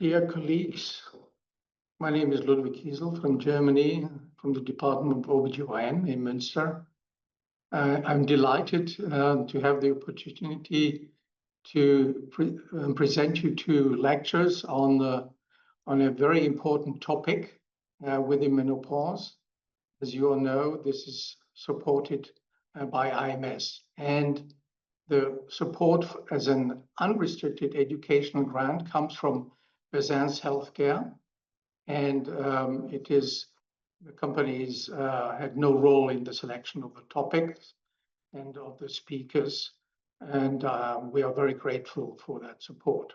Dear colleagues, my name is Ludwig Kiesel from Germany, from the Department of OBGYN in Münster. I'm delighted to have the opportunity to present you two lectures on a very important topic within menopause. As you all know, this is supported by IMS, and the support as an unrestricted educational grant comes from Besan's Healthcare, and the companies had no role in the selection of the topics and of the speakers, and we are very grateful for that support.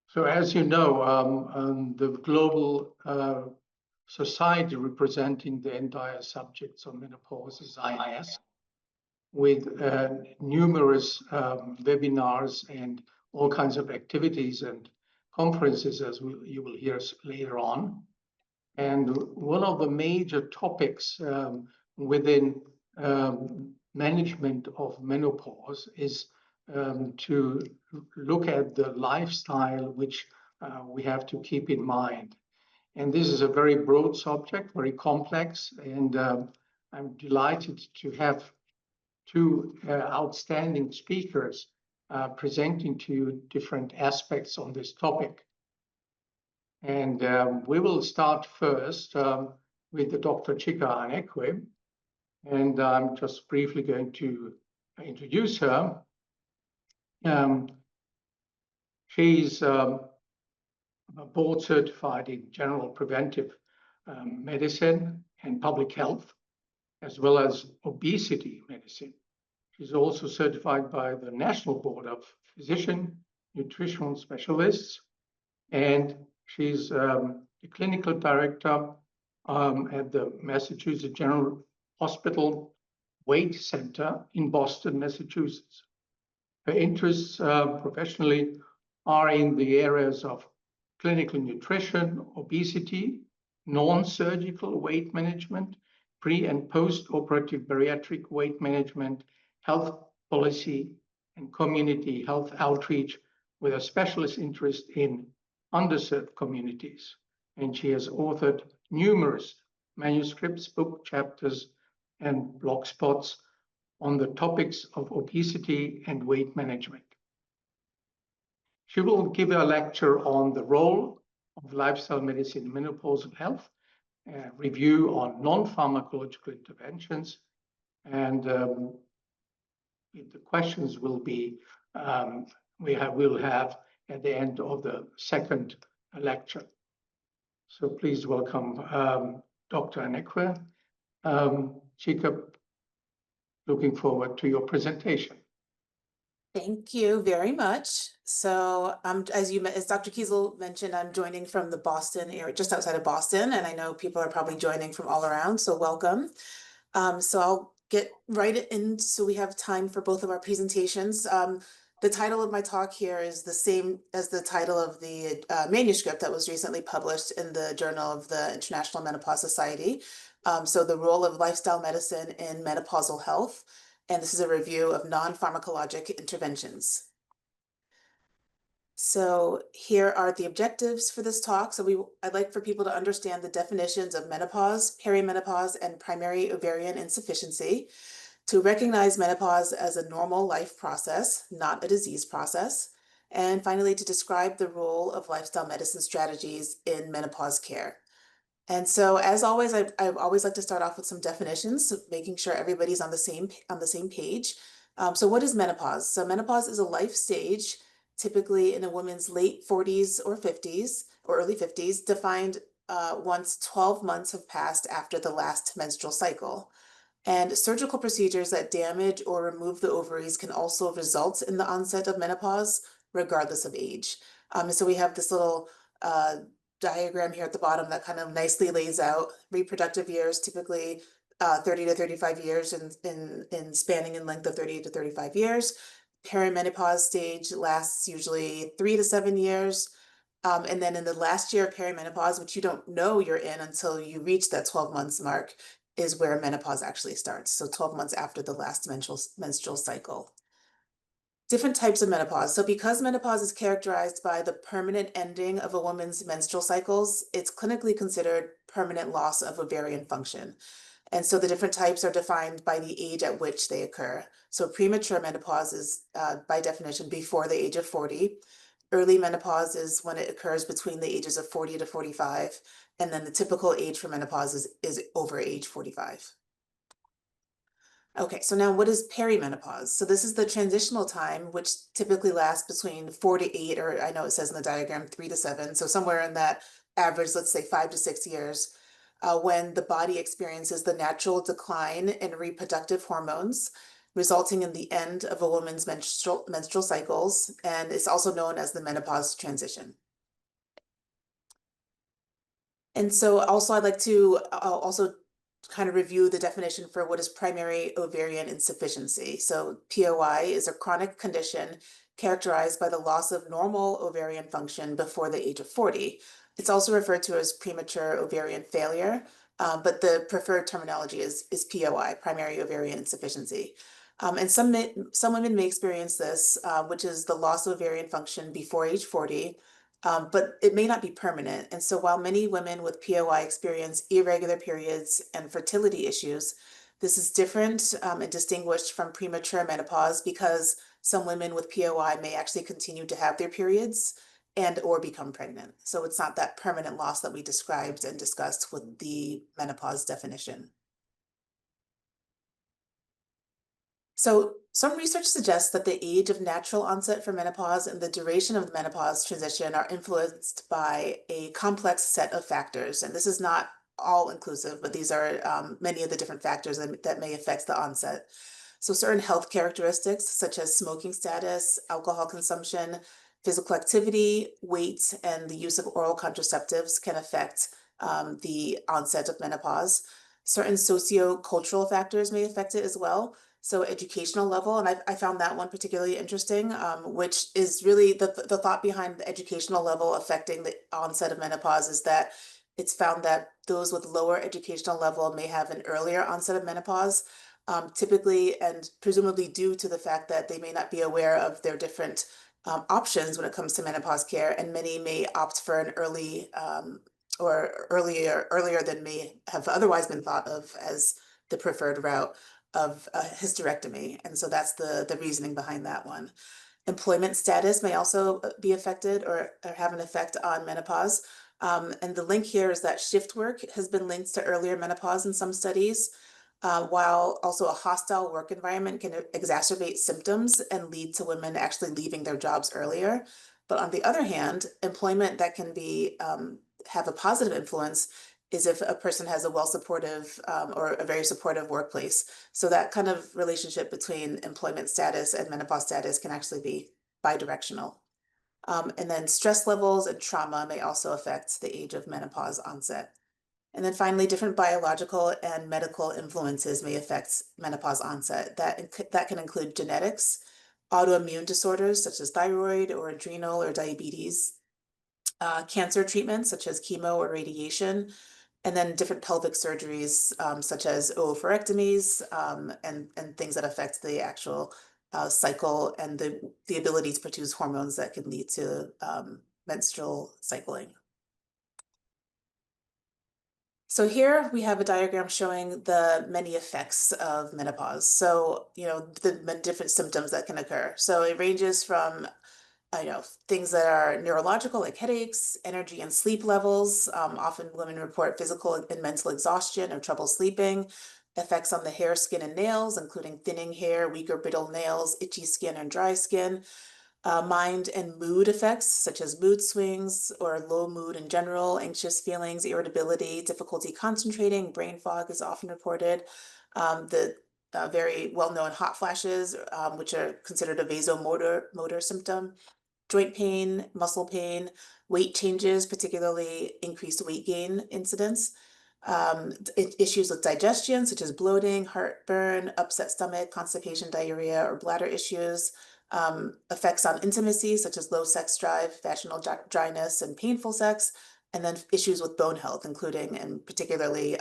So as you know, the global society representing the entire subjects on menopause is IMS, with numerous webinars and all kinds of activities and conferences, as you will hear later on. And one of the major topics within management of menopause is to look at the lifestyle which we have to keep in mind. And this is a very broad subject, very complex, and I'm delighted to have two outstanding speakers presenting to you different aspects on this topic. And we will start first with Dr. Chika Anekwe, and I'm just briefly going to introduce her. She's board certified in general preventive medicine and public health, as well as obesity medicine. She's also certified by the National Board of Physician Nutritional Specialists, and she's the clinical director at the Massachusetts General Hospital Weight Center in Boston, Massachusetts. Her interests professionally are in the areas of clinical nutrition, obesity, non-surgical weight management, pre- and post-operative bariatric weight management, health policy, and community health outreach, with a specialist interest in underserved communities. And she has authored numerous manuscripts, book chapters, and blog spots on the topics of obesity and weight management. She will give a lecture on the role of lifestyle medicine in menopausal health, a review on non-pharmacological interventions, and the questions will be we'll have at the end of the second lecture. So please welcome Dr. Anekwe. Chika, looking forward to your presentation. Thank you very much. So as Dr. Kiesel mentioned, I'm joining from the Boston area, just outside of Boston, and I know people are probably joining from all around, so welcome. So I'll get right in so we have time for both of our presentations. The title of my talk here is the same as the title of the manuscript that was recently published in the Journal of the International Menopause Society. So the role of lifestyle medicine in menopausal health. And this is a review of non-pharmacologic interventions. So here are the objectives for this talk. So I'd like for people to understand the definitions of menopause, perimenopause, and primary ovarian insufficiency, to recognize menopause as a normal life process, not a disease process, and finally to describe the role of lifestyle medicine strategies in menopause care. And so, as always, I always like to start off with some definitions, making sure everybody's on the same page. So what is menopause? So menopause is a life stage, typically in a woman's late 40s or 50s or early 50s, defined once 12 months have passed after the last menstrual cycle. And surgical procedures that damage or remove the ovaries can also result in the onset of menopause, regardless of age. So we have this little diagram here at the bottom that kind of nicely lays out reproductive years, typically 30 to 35 years in spanning in length of 30 to 35 years. Perimenopause stage lasts usually 3 to 7 years. And then in the last year of perimenopause, which you don't know you're in until you reach that 12 months mark, is where menopause actually starts. So 12 months after the last menstrual cycle. Different types of menopause. So because menopause is characterized by the permanent ending of a woman's menstrual cycles, it's clinically considered permanent loss of ovarian function. And so the different types are defined by the age at which they occur. So premature menopause is by definition before the age of 40. Early menopause is when it occurs between the ages of 40 to 45. And then the typical age for menopause is over age 45. Okay, so now what is perimenopause? So this is the transitional time, which typically lasts between 4 to 8, or I know it says in the diagram 3 to 7. So somewhere in that average, let's say 5 to 6 years, when the body experiences the natural decline in reproductive hormones, resulting in the end of a woman's menstrual cycles. And it's also known as the menopause transition. And so also I'd like to also kind of review the definition for what is primary ovarian insufficiency. So POI is a chronic condition characterized by the loss of normal ovarian function before the age of 40. It's also referred to as premature ovarian failure, but the preferred terminology is POI, primary ovarian insufficiency. And some women may experience this, which is the loss of ovarian function before age 40, but it may not be permanent. And so while many women with POI experience irregular periods and fertility issues, this is different and distinguished from premature menopause because some women with POI may actually continue to have their periods and or become pregnant. So it's not that permanent loss that we described and discussed with the menopause definition. So some research suggests that the age of natural onset for menopause and the duration of the menopause transition are influenced by a complex set of factors. And this is not all inclusive, but these are many of the different factors that may affect the onset. So certain health characteristics such as smoking status, alcohol consumption, physical activity, weight, and the use of oral contraceptives can affect the onset of menopause. Certain socio-cultural factors may affect it as well. So educational level, and I found that one particularly interesting, which is really the thought behind the educational level affecting the onset of menopause is that it's found that those with lower educational level may have an earlier onset of menopause, typically and presumably due to the fact that they may not be aware of their different options when it comes to menopause care, and many may opt for an early or earlier than may have otherwise been thought of as the preferred route of a hysterectomy. And so that's the reasoning behind that one. Employment status may also be affected or have an effect on menopause. And the link here is that shift work has been linked to earlier menopause in some studies, while also a hostile work environment can exacerbate symptoms and lead to women actually leaving their jobs earlier. But on the other hand, employment that can be have a positive influence is if a person has a well-supportive or a very supportive workplace. So that kind of relationship between employment status and menopause status can actually be bidirectional. And then stress levels and trauma may also affect the age of menopause onset. And then finally, different biological and medical influences may affect menopause onset. That can include genetics, autoimmune disorders such as thyroid or adrenal or diabetes, cancer treatments such as chemo or radiation, and then different pelvic surgeries such as oophorectomies and things that affect the actual cycle and the ability to produce hormones that can lead to menstrual cycling. So here we have a diagram showing the many effects of menopause. So, you know, the different symptoms that can occur. So it ranges from things that are neurological, like headaches, energy and sleep levels. Often women report physical and mental exhaustion or trouble sleeping, effects on the hair, skin, and nails, including thinning hair, weaker brittle nails, itchy skin, and dry skin. Mind and mood effects, such as mood swings or low mood in general, anxious feelings, irritability, difficulty concentrating, brain fog is often reported. The very well-known hot flashes, which are considered a vasomotor symptom, joint pain, muscle pain, weight changes, particularly increased weight gain incidence, issues with digestion, such as bloating, heartburn, upset stomach, constipation, diarrhea, or bladder issues, effects on intimacy, such as low sex drive, vaginal dryness, and painful sex, and then issues with bone health, including and particularly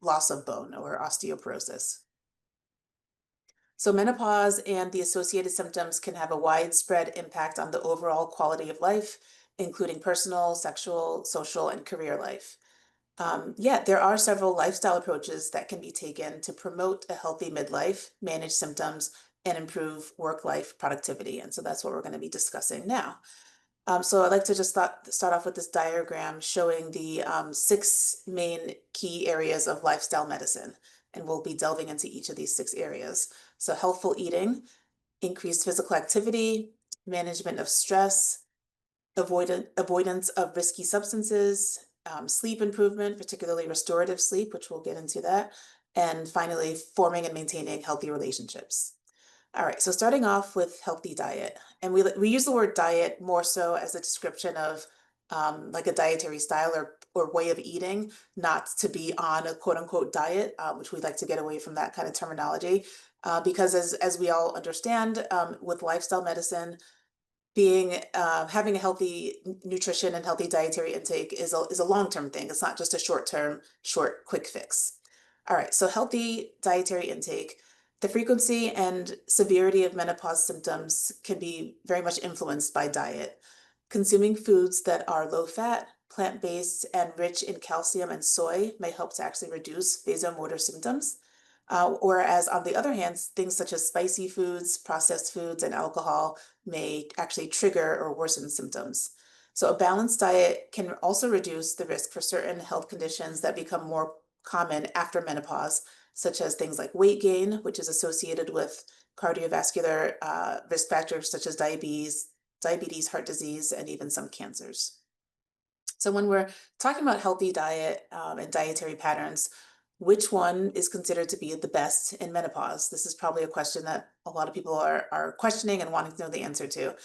loss of bone or osteoporosis. So menopause and the associated symptoms can have a widespread impact on the overall quality of life, including personal, sexual, social, and career life. Yeah, there are several lifestyle approaches that can be taken to promote a healthy midlife, manage symptoms, and improve work-life productivity. And so that's what we're going to be discussing now. So I'd like to just start off with this diagram showing the 6 main key areas of lifestyle medicine. And we'll be delving into each of these 6 areas. So healthful eating, increased physical activity, management of stress, avoidance of risky substances, sleep improvement, particularly restorative sleep, which we'll get into that, and finally, forming and maintaining healthy relationships. All right, so starting off with healthy diet, and we use the word diet more so as a description of like a dietary style or way of eating, not to be on a quote unquote diet, which we like to get away from that kind of terminology, because as we all understand, with lifestyle medicine, having a healthy nutrition and healthy dietary intake is a long-term thing. It's not just a short-term, quick fix. All right, so healthy dietary intake. The frequency and severity of menopause symptoms can be very much influenced by diet. Consuming foods that are low-fat, plant-based, and rich in calcium and soy may help to actually reduce vasomotor symptoms. Whereas on the other hand, things such as spicy foods, processed foods, and alcohol may actually trigger or worsen symptoms. So a balanced diet can also reduce the risk for certain health conditions that become more common after menopause, such as things like weight gain, which is associated with cardiovascular risk factors such as diabetes, heart disease, and even some cancers. So when we're talking about healthy diet and dietary patterns, which one is considered to be the best in menopause? This is probably a question that a lot of people are questioning and wanting to know the answer to.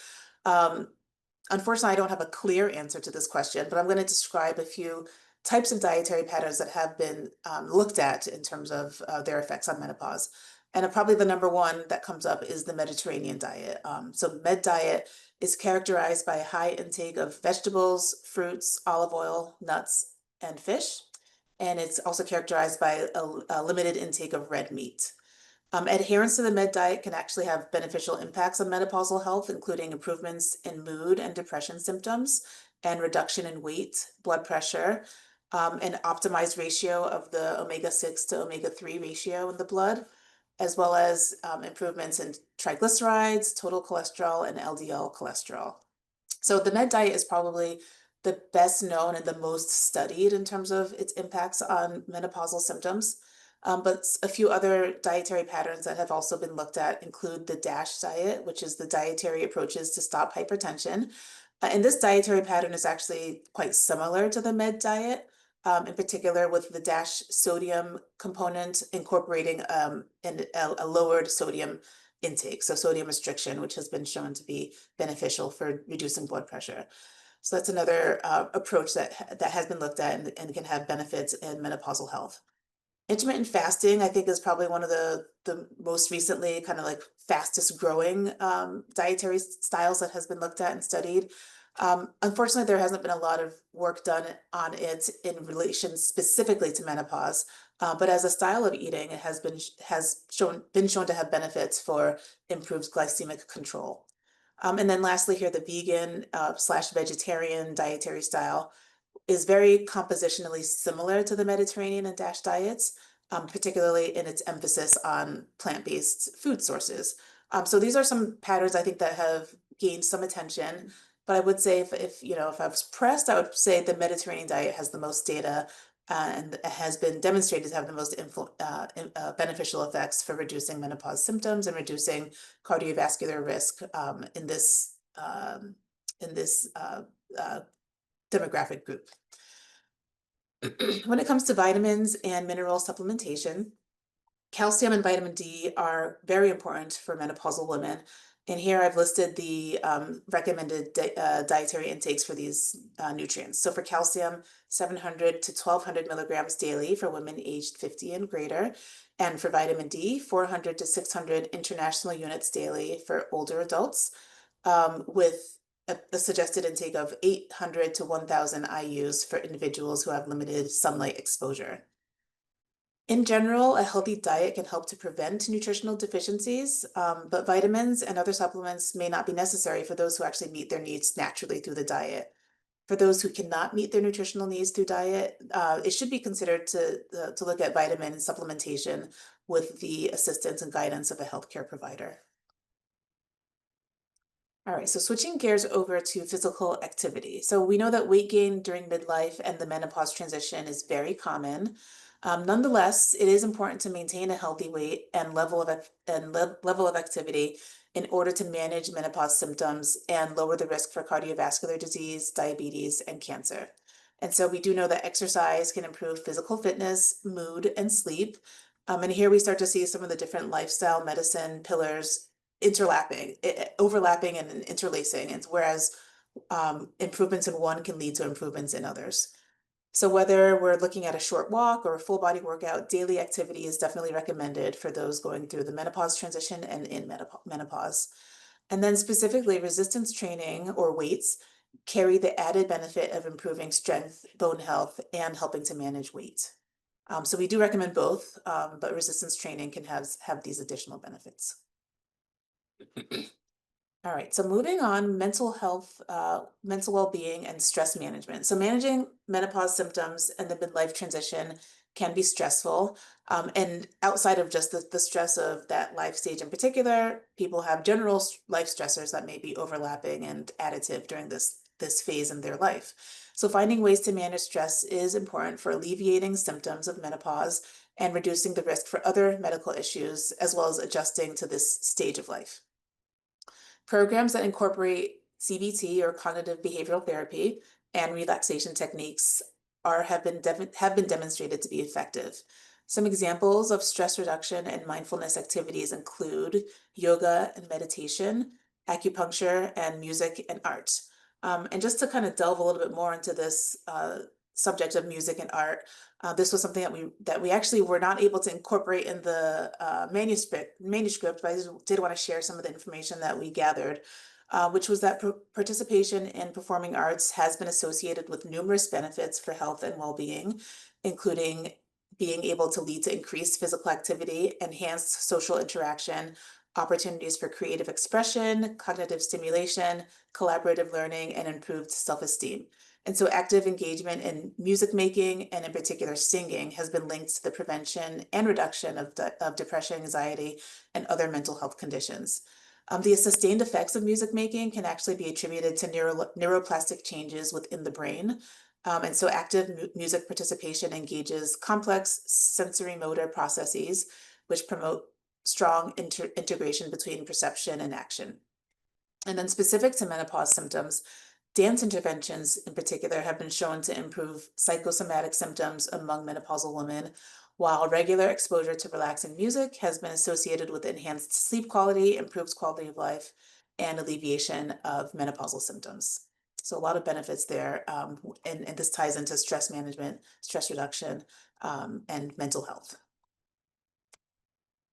Unfortunately, I don't have a clear answer to this question, but I'm going to describe a few types of dietary patterns that have been looked at in terms of their effects on menopause. And probably the number one that comes up is the Mediterranean diet. So Med diet is characterized by a high intake of vegetables, fruits, olive oil, nuts, and fish. And it's also characterized by a limited intake of red meat. Adherence to the med diet can actually have beneficial impacts on menopausal health, including improvements in mood and depression symptoms, and reduction in weight, blood pressure, an optimized ratio of the omega-6 to omega-3 ratio in the blood, as well as improvements in triglycerides, total cholesterol, and LDL cholesterol. So the med diet is probably the best known and the most studied in terms of its impacts on menopausal symptoms. But a few other dietary patterns that have also been looked at include the DASH diet, which is the dietary approaches to stop hypertension. And this dietary pattern is actually quite similar to the med diet, in particular with the DASH sodium component incorporating a lowered sodium intake, so sodium restriction, which has been shown to be beneficial for reducing blood pressure. So that's another approach that has been looked at and can have benefits in menopausal health. Intermittent fasting, I think, is probably one of the most recently kind of like fastest growing dietary styles that has been looked at and studied. Unfortunately, there hasn't been a lot of work done on it in relation specifically to menopause, but as a style of eating, it has been shown to have benefits for improved glycemic control. And then lastly here, the vegan / vegetarian dietary style is very compositionally similar to the Mediterranean and DASH diets, particularly in its emphasis on plant-based food sources. So these are some patterns I think that have gained some attention, but I would say if I was pressed, I would say the Mediterranean diet has the most data and has been demonstrated to have the most beneficial effects for reducing menopause symptoms and reducing cardiovascular risk in this demographic group. When it comes to vitamins and mineral supplementation, calcium and vitamin D are very important for menopausal women. And here I've listed the recommended dietary intakes for these nutrients. So for calcium, 700 to 1200 milligrams daily for women aged 50 and greater. And for vitamin D, 400 to 600 international units daily for older adults, with a suggested intake of 800 to 1000 IUs for individuals who have limited sunlight exposure. In general, a healthy diet can help to prevent nutritional deficiencies, but vitamins and other supplements may not be necessary for those who actually meet their needs naturally through the diet. For those who cannot meet their nutritional needs through diet, it should be considered to look at vitamin supplementation with the assistance and guidance of a healthcare provider. All right, so switching gears over to physical activity. So we know that weight gain during midlife and the menopause transition is very common. Nonetheless, it is important to maintain a healthy weight and level of activity in order to manage menopause symptoms and lower the risk for cardiovascular disease, diabetes, and cancer. And so we do know that exercise can improve physical fitness, mood, and sleep. And here we start to see some of the different lifestyle medicine pillars overlapping and interlacing, and whereas improvements in one can lead to improvements in others. So whether we're looking at a short walk or a full body workout, daily activity is definitely recommended for those going through the menopause transition and in menopause. And then specifically resistance training or weights carry the added benefit of improving strength, bone health, and helping to manage weight. So we do recommend both, but resistance training can have these additional benefits. All right, so moving on, mental health, mental well-being and stress management. So managing menopause symptoms and the midlife transition can be stressful. And outside of just the stress of that life stage in particular, people have general life stressors that may be overlapping and additive during this phase in their life. So finding ways to manage stress is important for alleviating symptoms of menopause and reducing the risk for other medical issues, as well as adjusting to this stage of life. Programs that incorporate CBT or cognitive behavioral therapy and relaxation techniques have been demonstrated to be effective. Some examples of stress reduction and mindfulness activities include yoga and meditation, acupuncture, and music and art. And just to kind of delve a little bit more into this subject of music and art, this was something that we actually were not able to incorporate in the manuscript, but I did want to share some of the information that we gathered, which was that participation in performing arts has been associated with numerous benefits for health and well-being, including being able to lead to increased physical activity, enhanced social interaction, opportunities for creative expression, cognitive stimulation, collaborative learning, and improved self-esteem. And so active engagement in music making, and in particular singing, has been linked to the prevention and reduction of depression, anxiety, and other mental health conditions. The sustained effects of music making can actually be attributed to neuroplastic changes within the brain. And so active music participation engages complex sensory motor processes, which promote strong integration between perception and action. And then specific to menopause symptoms, dance interventions in particular have been shown to improve psychosomatic symptoms among menopausal women, while regular exposure to relaxing music has been associated with enhanced sleep quality, improved quality of life, and alleviation of menopausal symptoms. So a lot of benefits there, and this ties into stress management, stress reduction, and mental health.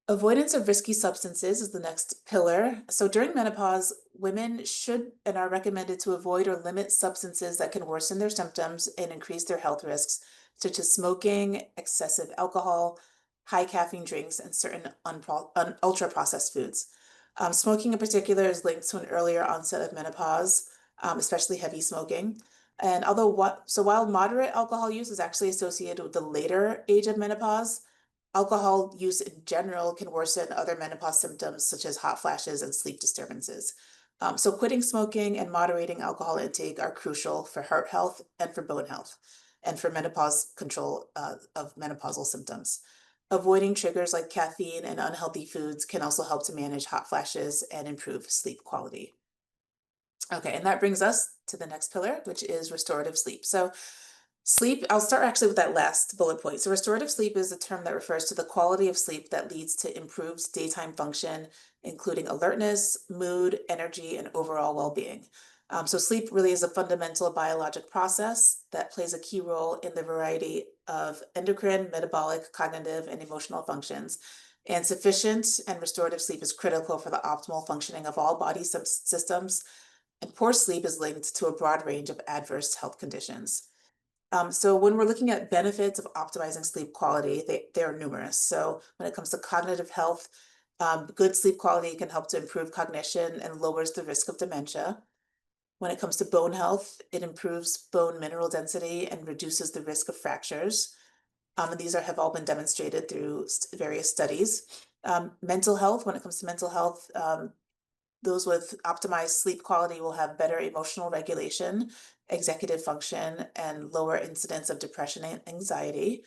Avoidance of risky substances is the next pillar. So during menopause, women should and are recommended to avoid or limit substances that can worsen their symptoms and increase their health risks, such as smoking, excessive alcohol, high caffeine drinks, and certain ultra-processed foods. Smoking in particular is linked to an earlier onset of menopause, especially heavy smoking. And while moderate alcohol use is actually associated with the later age of menopause, alcohol use in general can worsen other menopause symptoms such as hot flashes and sleep disturbances. So quitting smoking and moderating alcohol intake are crucial for heart health and for bone health, and for menopause control of menopausal symptoms. Avoiding triggers like caffeine and unhealthy foods can also help to manage hot flashes and improve sleep quality. Okay, and that brings us to the next pillar, which is restorative sleep. So sleep, I'll start actually with that last bullet point. So restorative sleep is a term that refers to the quality of sleep that leads to improved daytime function, including alertness, mood, energy, and overall well-being. So sleep really is a fundamental biologic process that plays a key role in the variety of endocrine, metabolic, cognitive, and emotional functions. And sufficient and restorative sleep is critical for the optimal functioning of all body systems. And poor sleep is linked to a broad range of adverse health conditions. So when we're looking at benefits of optimizing sleep quality, they are numerous. So when it comes to cognitive health, good sleep quality can help to improve cognition and lowers the risk of dementia. When it comes to bone health, it improves bone mineral density and reduces the risk of fractures. And these have all been demonstrated through various studies. Mental health, when it comes to mental health, those with optimized sleep quality will have better emotional regulation, executive function, and lower incidence of depression and anxiety.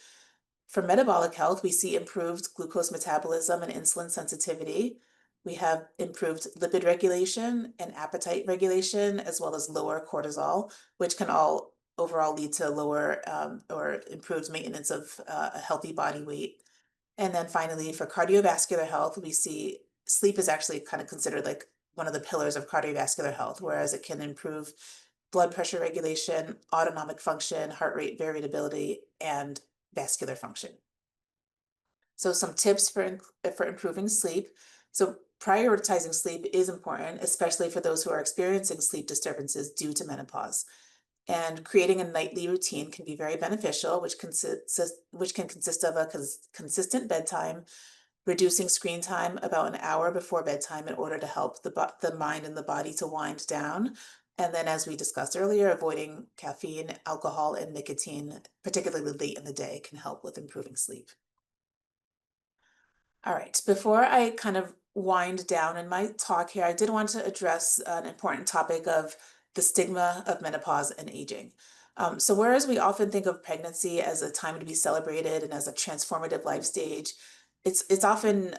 For metabolic health, we see improved glucose metabolism and insulin sensitivity. We have improved lipid regulation and appetite regulation, as well as lower cortisol, which can all overall lead to lower or improved maintenance of a healthy body weight. And then finally, for cardiovascular health, we see sleep is actually kind of considered like one of the pillars of cardiovascular health, whereas it can improve blood pressure regulation, autonomic function, heart rate variability, and vascular function. So some tips for improving sleep. So prioritizing sleep is important, especially for those who are experiencing sleep disturbances due to menopause. And creating a nightly routine can be very beneficial, which can consist of a consistent bedtime, reducing screen time about an hour before bedtime in order to help the mind and the body to wind down. And then, as we discussed earlier, avoiding caffeine, alcohol, and nicotine, particularly late in the day, can help with improving sleep. All right, before I kind of wind down in my talk here, I did want to address an important topic of the stigma of menopause and aging. So whereas we often think of pregnancy as a time to be celebrated and as a transformative life stage, it's often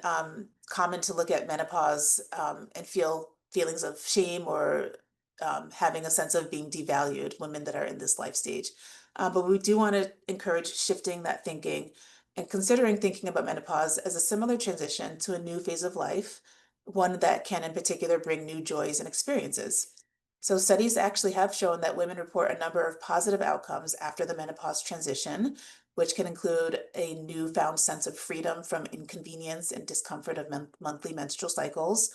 common to look at menopause and feel feelings of shame or having a sense of being devalued, women that are in this life stage. But we do want to encourage shifting that thinking and considering thinking about menopause as a similar transition to a new phase of life, one that can in particular bring new joys and experiences. So studies actually have shown that women report a number of positive outcomes after the menopause transition, which can include a newfound sense of freedom from inconvenience and discomfort of monthly menstrual cycles,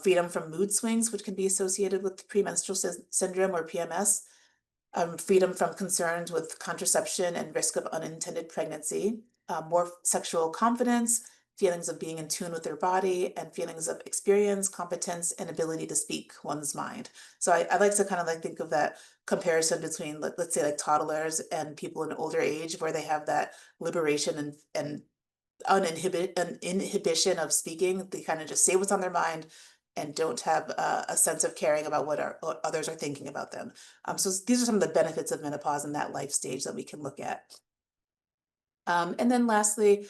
freedom from mood swings, which can be associated with premenstrual syndrome or PMS, freedom from concerns with contraception and risk of unintended pregnancy, more sexual confidence, feelings of being in tune with their body, and feelings of experience, competence, and ability to speak one's mind. So I like to kind of like think of that comparison between, let's say, like toddlers and people in older age, where they have that liberation and inhibition of speaking. They kind of just say what's on their mind and don't have a sense of caring about what others are thinking about them. So these are some of the benefits of menopause in that life stage that we can look at. And then lastly,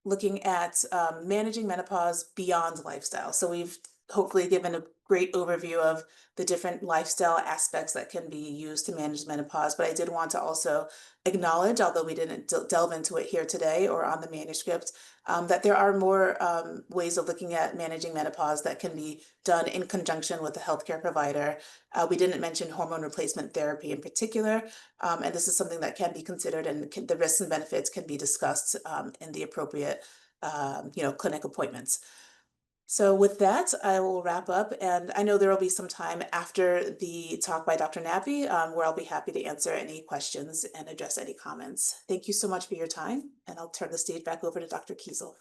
looking at managing menopause beyond lifestyle. So we've hopefully given a great overview of the different lifestyle aspects that can be used to manage menopause, but I did want to also acknowledge, although we didn't delve into it here today or on the manuscript, that there are more ways of looking at managing menopause that can be done in conjunction with a healthcare provider. We didn't mention hormone replacement therapy in particular, and this is something that can be considered, and the risks and benefits can be discussed in the appropriate clinic appointments. So with that, I will wrap up, and I know there will be some time after the talk by Dr. Nappi where I'll be happy to answer any questions and address any comments. Thank you so much for your time, and I'll turn the stage back over to Dr. Kiesel.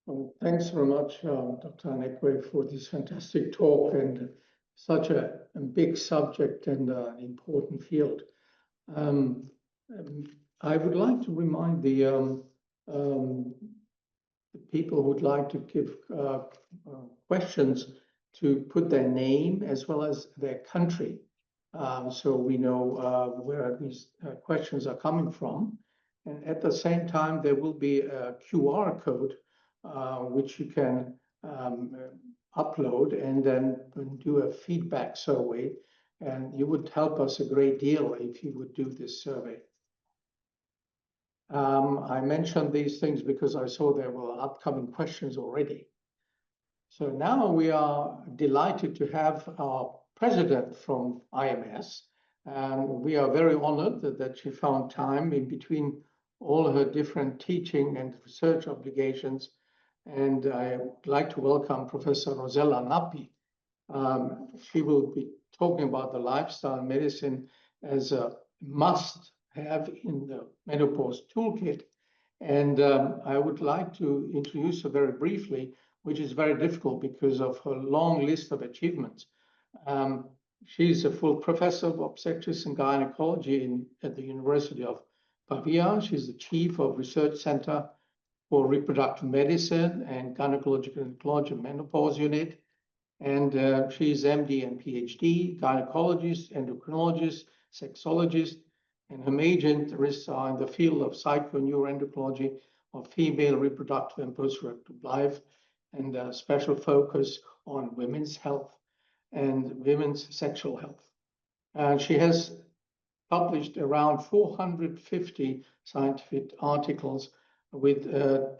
Well, thanks very much, Dr. Anekwe, for this fantastic talk and such a big subject and an important field. I would like to remind the people who would like to give questions to put their name as well as their country, so we know where these questions are coming from. And at the same time, there will be a QR code which you can upload and then do a feedback survey. And you would help us a great deal if you would do this survey. I mentioned these things because I saw there were upcoming questions already. So now we are delighted to have our president from IMS, and we are very honored that she found time in between all her different teaching and research obligations. And I would like to welcome Professor Rossella Nappi. She will be talking about the lifestyle medicine as a must-have in the menopause toolkit. And I would like to introduce her very briefly, which is very difficult because of her long list of achievements. She's a full professor of obstetrics and gynecology at the University of Pavia. She's the chief of Research Center for Reproductive Medicine and Gynecological and Oncology Menopause Unit. And she's MD and PhD, gynecologist, endocrinologist, sexologist, and her major interests are in the field of psychoneuroendocrinology of female reproductive and post-reproductive life, and a special focus on women's health and women's sexual health. And she has published around 450 scientific articles with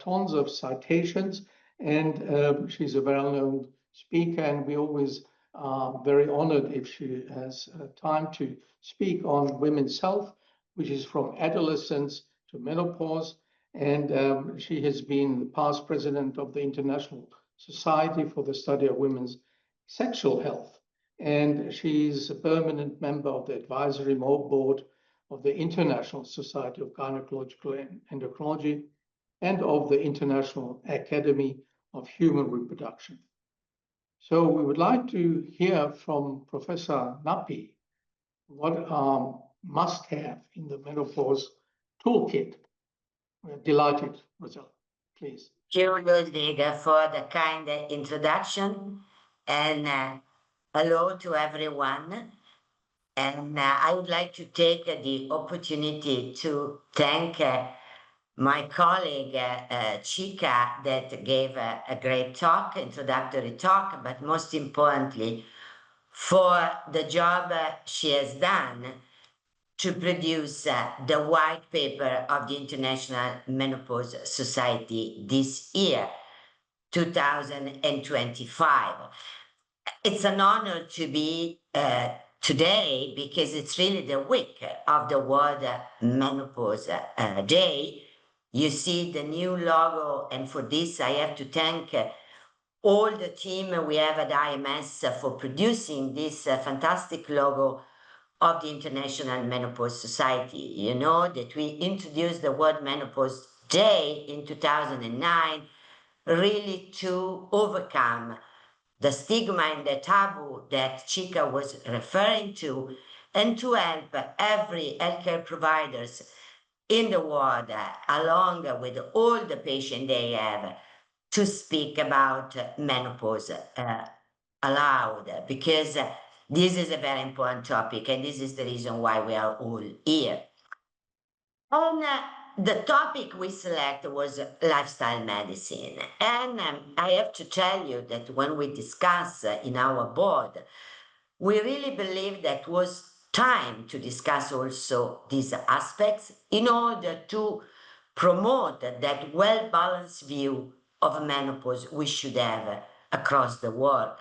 tons of citations, and she's a well-known speaker, and we always are very honored if she has time to speak on women's health, which is from adolescence to menopause. And she has been the past president of the International Society for the Study of Women's Sexual Health. And she's a permanent member of the advisory board of the International Society of Gynecological Endocrinology and of the International Academy of Human Reproduction. So we would like to hear from Professor Nappi what must have in the menopause toolkit. We're delighted, Rossella, please. Thank you, Ludwig, for the kind introduction, and hello to everyone. And I would like to take the opportunity to thank my colleague Chika, that gave a great talk, introductory talk, but most importantly, for the job she has done to produce the white paper of the International Menopause Society this year, 2025. It's an honor to be today because it's really the week of the World Menopause Day. You see the new logo, and for this I have to thank all the team we have at IMS for producing this fantastic logo of the International Menopause Society. You know that we introduced the World Menopause Day in 2009 really to overcome the stigma and the taboo that Chika was referring to, and to help every healthcare providers in the world, along with all the patients they have, to speak about menopause aloud, because this is a very important topic, and this is the reason why we are all here. And the topic we selected was lifestyle medicine. And I have to tell you that when we discuss in our board, we really believe that was time to discuss also these aspects in order to promote that well-balanced view of menopause we should have across the world.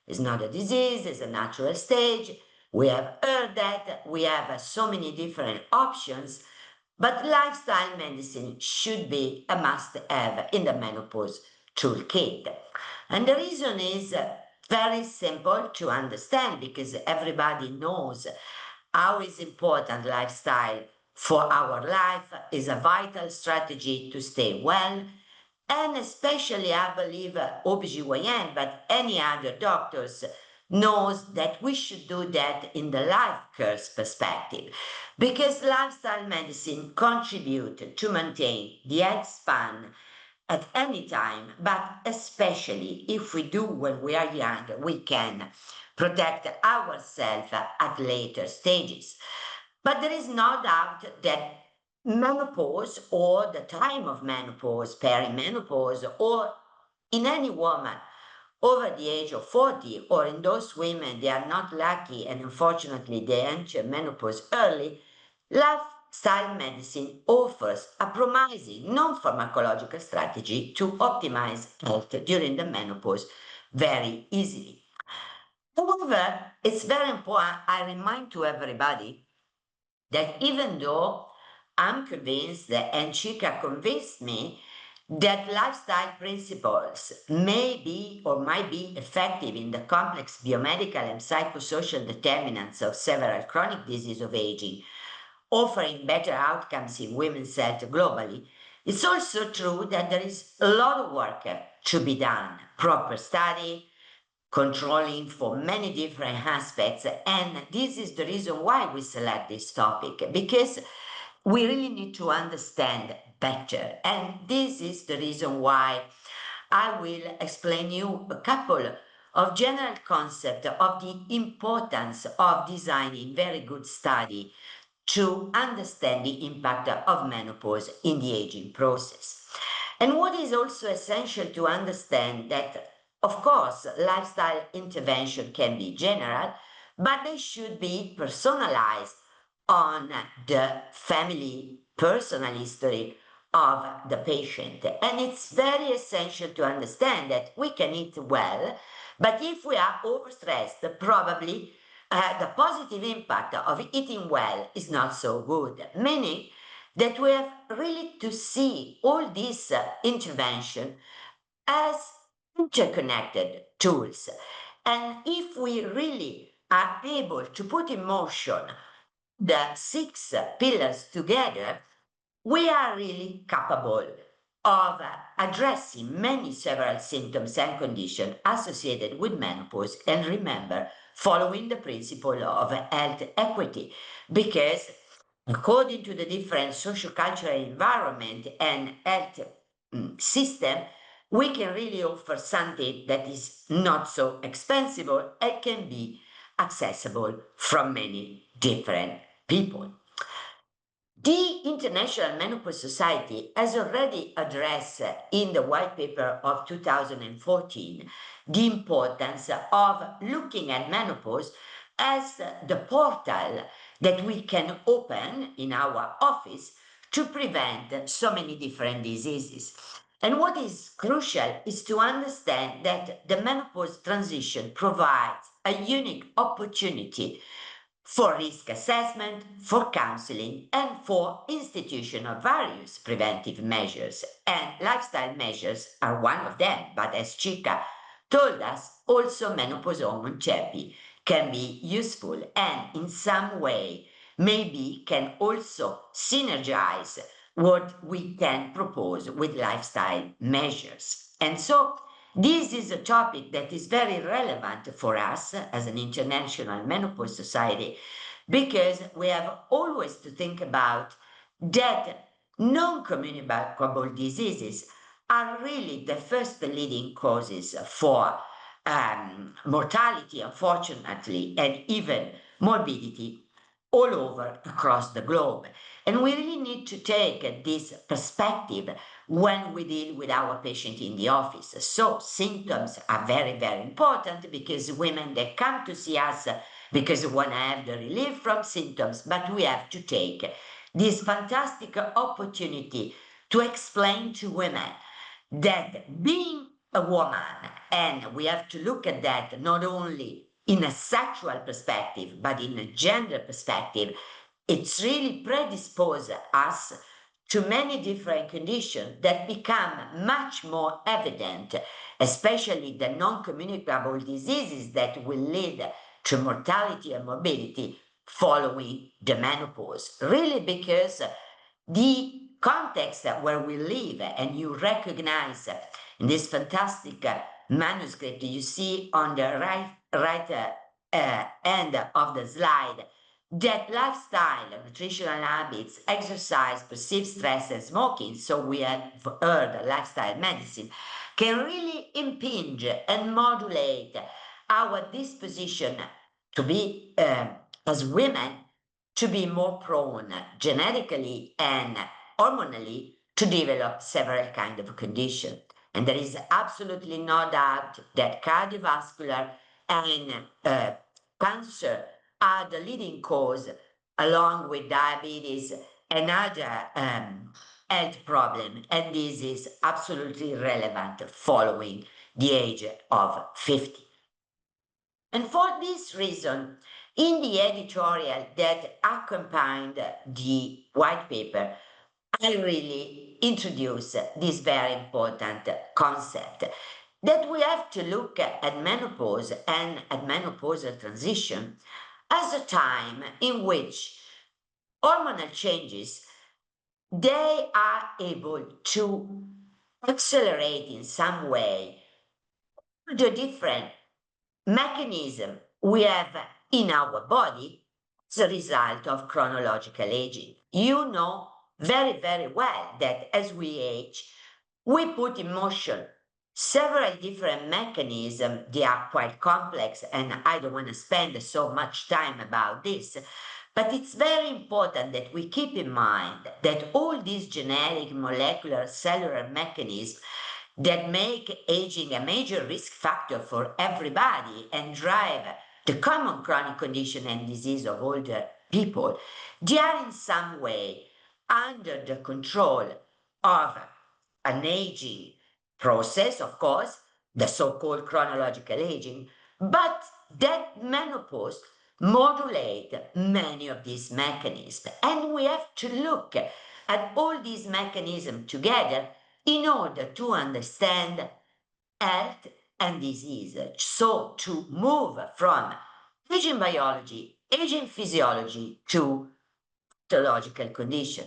It's not a disease, it's a natural stage. We have heard that, we have so many different options, but lifestyle medicine should be a must-have in the menopause toolkit. And the reason is very simple to understand, because everybody knows how is important lifestyle for our life, is a vital strategy to stay well. And especially, I believe, OBGYN, but any other doctors knows that we should do that in the life course perspective, because lifestyle medicine contribute to maintain the health span at any time, but especially if we do when we are young, we can protect ourselves at later stages. But there is no doubt that menopause, or the time of menopause, perimenopause, or in any woman over the age of 40, or in those women they are not lucky and unfortunately they enter menopause early, lifestyle medicine offers a promising non-pharmacological strategy to optimize health during the menopause very easily. However, it's very important I remind to everybody that even though I'm convinced, and Chika convinced me, that lifestyle principles may be or might be effective in the complex biomedical and psychosocial determinants of several chronic diseases of aging, offering better outcomes in women's health globally, it's also true that there is a lot of work to be done, proper study, controlling for many different aspects. And this is the reason why we select this topic, because we really need to understand better. And this is the reason why I will explain you a couple of general concepts of the importance of designing very good study to understand the impact of menopause in the aging process. And what is also essential to understand that, of course, lifestyle intervention can be general, but they should be personalized on the family personal history of the patient. And it's very essential to understand that we can eat well, but if we are overstressed, probably the positive impact of eating well is not so good, meaning that we have really to see all these intervention as interconnected tools. And if we really are able to put in motion the 6 pillars together, we are really capable of addressing many several symptoms and conditions associated with menopause, and remember, following the principle of health equity, because according to the different social-cultural environment and health system, we can really offer something that is not so expensive and can be accessible from many different people. The International Menopause Society has already addressed in the white paper of 2014 the importance of looking at menopause as the portal that we can open in our office to prevent so many different diseases. And what is crucial is to understand that the menopause transition provides a unique opportunity for risk assessment, for counseling, and for institution of various preventive measures. And lifestyle measures are one of them, but as Chika told us, also menopause hormone therapy can be useful and in some way maybe can also synergize what we can propose with lifestyle measures. And so this is a topic that is very relevant for us as an international menopause society, because we have always to think about that non-communicable diseases are really the first leading causes for mortality, unfortunately, and even morbidity all over across the globe. And we really need to take this perspective when we deal with our patient in the office. So symptoms are very, very important, because women, they come to see us because they want to have the relief from symptoms, but we have to take this fantastic opportunity to explain to women that being a woman, and we have to look at that not only in a sexual perspective, but in a gender perspective, it's really predisposes us to many different conditions that become much more evident, especially the non-communicable diseases that will lead to mortality and morbidity following the menopause. Really, because the context where we live, and you recognize in this fantastic manuscript you see on the right end of the slide, that lifestyle, nutritional habits, exercise, perceived stress, and smoking, so we have heard lifestyle medicine, can really impinge and modulate our disposition to be, as women, to be more prone genetically and hormonally to develop several kinds of conditions. And there is absolutely no doubt that cardiovascular and cancer are the leading cause, along with diabetes and other health problems. And this is absolutely relevant following the age of 50. And for this reason, in the editorial that accompanied the white paper, I really introduce this very important concept that we have to look at menopause and at menopausal transition as a time in which hormonal changes, they are able to accelerate in some way the different mechanism we have in our body as a result of chronological aging. You know very, very well that as we age, we put in motion several different mechanisms. They are quite complex, and I don't want to spend so much time about this. But it's very important that we keep in mind that all these genetic, molecular, cellular mechanisms that make aging a major risk factor for everybody and drive the common chronic condition and disease of older people, they are in some way under the control of an aging process, of course, the so-called chronological aging, but that menopause modulate many of these mechanisms. And we have to look at all these mechanisms together in order to understand health and disease. So to move from aging biology, aging physiology to pathological condition.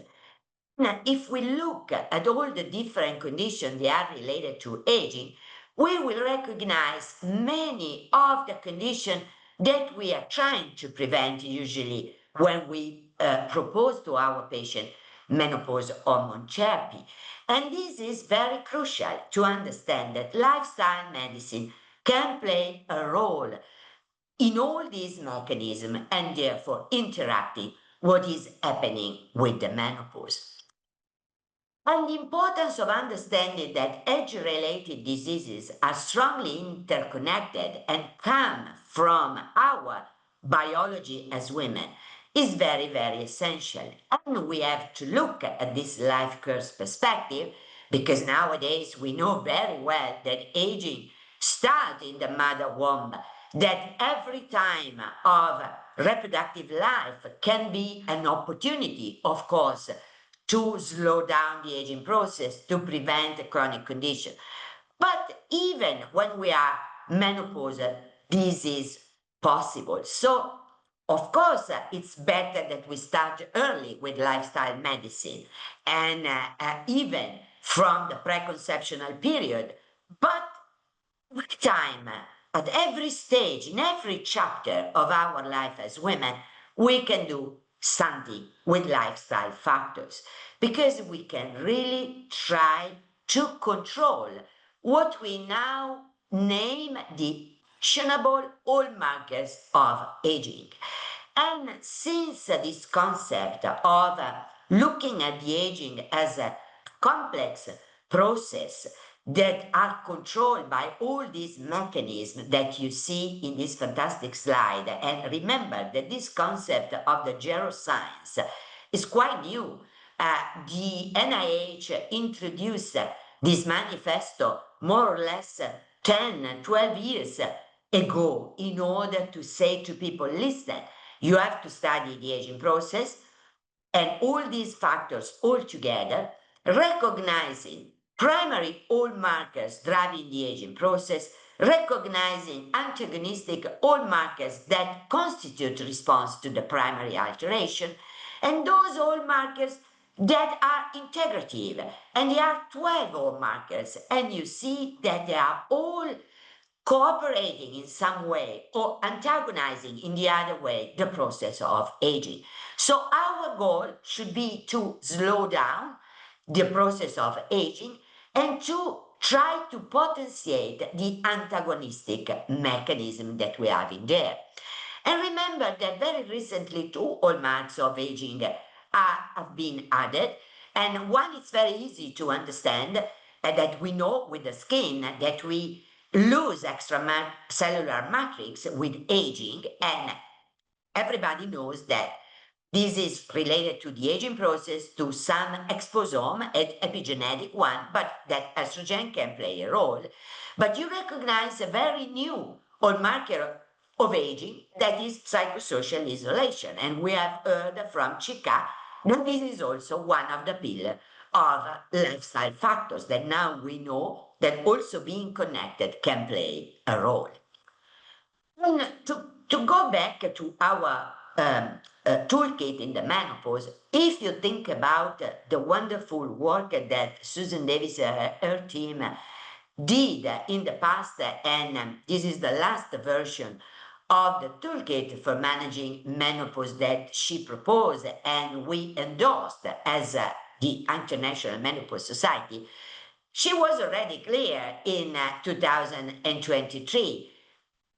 Now, if we look at all the different conditions that are related to aging, we will recognize many of the conditions that we are trying to prevent usually when we propose to our patient menopause hormone therapy. And this is very crucial to understand that lifestyle medicine can play a role in all these mechanisms and therefore interacting what is happening with the menopause. And the importance of understanding that age-related diseases are strongly interconnected and come from our biology as women is very, very essential. And we have to look at this life course perspective because nowadays we know very well that aging starts in the mother womb, that every time of reproductive life can be an opportunity, of course, to slow down the aging process, to prevent a chronic condition. But even when we are menopausal, this is possible. So, of course, it's better that we start early with lifestyle medicine and even from the preconceptional period. But with time, at every stage, in every chapter of our life as women, we can do something with lifestyle factors because we can really try to control what we now name the actionable hallmarks of aging. And since this concept of looking at the aging as a complex process that are controlled by all these mechanisms that you see in this fantastic slide. And remember that this concept of the geroscience is quite new. The NIH introduced this manifesto more or less 10, 12 years ago in order to say to people, listen, you have to study the aging process and all these factors all together, recognizing primary hallmarkers driving the aging process, recognizing antagonistic hallmarkers that constitute response to the primary alteration, and those hallmarkers that are integrative. And there are 12 hallmarkers, and you see that they are all cooperating in some way or antagonizing in the other way the process of aging. So our goal should be to slow down the process of aging and to try to potentiate the antagonistic mechanism that we have in there. And remember that very recently 2 hallmarks of aging have been added, and one is very easy to understand, that we know with the skin that we lose extracellular matrix with aging, and everybody knows that this is related to the aging process, to some exposome, an epigenetic one, but that estrogen can play a role. But you recognize a very new hallmarker of aging that is psychosocial isolation. And we have heard from Chika But this is also one of the pillars of lifestyle factors that now we know that also being connected can play a role. And to go back to our toolkit in the menopause, if you think about the wonderful work that Susan Davis and her team did in the past, and this is the last version of the toolkit for managing menopause that she proposed and we endorsed as the International Menopause Society, she was already clear in 2023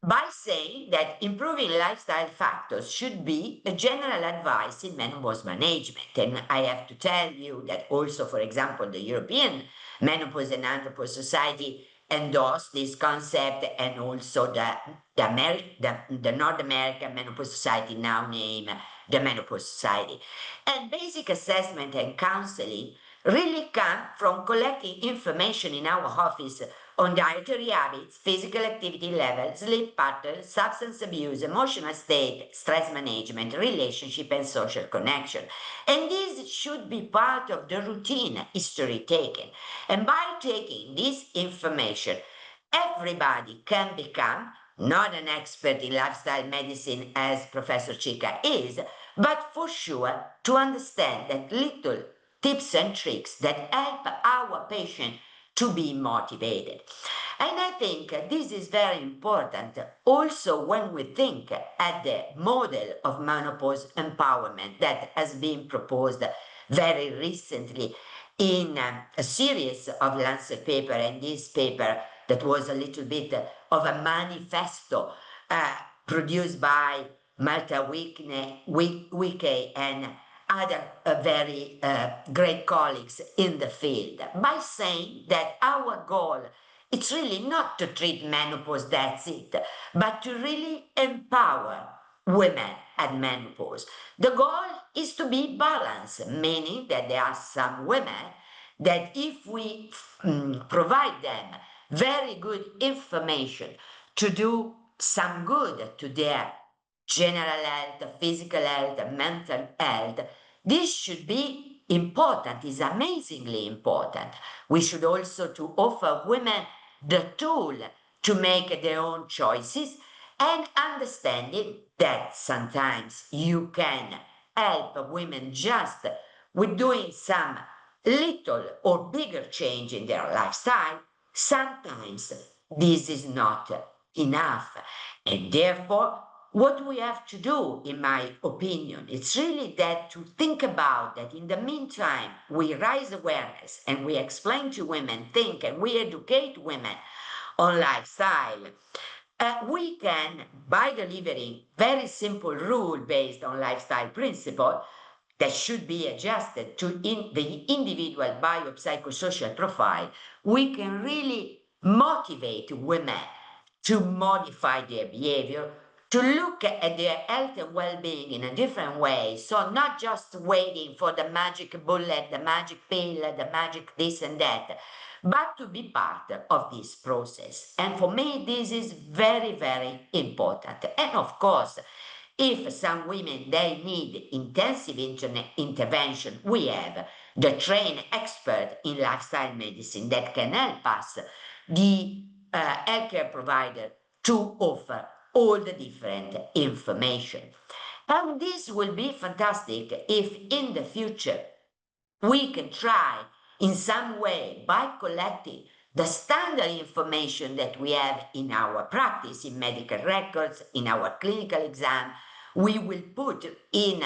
by saying that improving lifestyle factors should be a general advice in menopause management. And I have to tell you that also, for example, the European Menopause and Andropause Society endorsed this concept, and also the North American Menopause Society, now named the Menopause Society. And basic assessment and counseling really come from collecting information in our office on dietary habits, physical activity levels, sleep patterns, substance abuse, emotional state, stress management, relationship, and social connection. And this should be part of the routine history taken. And by taking this information, everybody can become not an expert in lifestyle medicine as Professor Chika is, but for sure to understand that little tips and tricks that help our patient to be motivated. And I think this is very important also when we think at the model of menopause empowerment that has been proposed very recently in a series of Lancet paper, and this paper that was a little bit of a manifesto produced by Malta Wiki and other very great colleagues in the field, by saying that our goal, it's really not to treat menopause, that's it, but to really empower women at menopause. The goal is to be balanced, meaning that there are some women that if we provide them very good information to do some good to their general health, physical health, mental health, this should be important, is amazingly important. We should also to offer women the tool to make their own choices, and understanding that sometimes you can help women just with doing some little or bigger change in their lifestyle. Sometimes this is not enough, and therefore what we have to do, in my opinion, it's really that to think about that in the meantime, we raise awareness and we explain to women, think, and we educate women on lifestyle. We can, by delivering very simple rule based on lifestyle principle that should be adjusted to the individual biopsychosocial profile, we can really motivate women to modify their behavior, to look at their health and well-being in a different way. So not just waiting for the magic bullet, the magic pill, the magic this and that, but to be part of this process. And for me, this is very, very important. And of course, if some women, they need intensive intervention, we have the trained expert in lifestyle medicine that can help us, the healthcare provider, to offer all the different information. And this will be fantastic if in the future we can try in some way by collecting the standard information that we have in our practice, in medical records, in our clinical exam. We will put in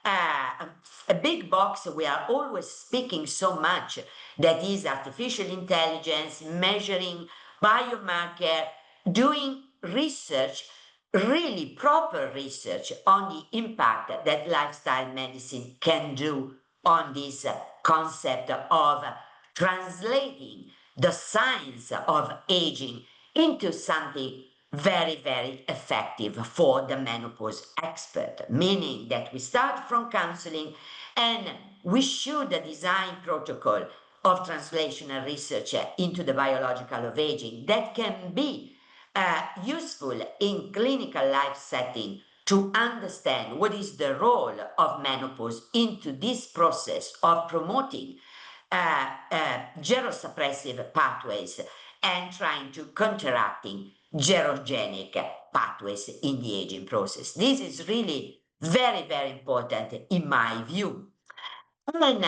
a big box we are always speaking so much, that is artificial intelligence, measuring biomarker, doing research, really proper research on the impact that lifestyle medicine can do on this concept of translating the science of aging into something very, very effective for the menopause expert, meaning that we start from counseling and we should design protocol of translational research into the biological of aging that can be useful in clinical life setting to understand what is the role of menopause into this process of promoting gerosuppressive pathways and trying to counteracting gerogenic pathways in the aging process. This is really very, very important in my view. And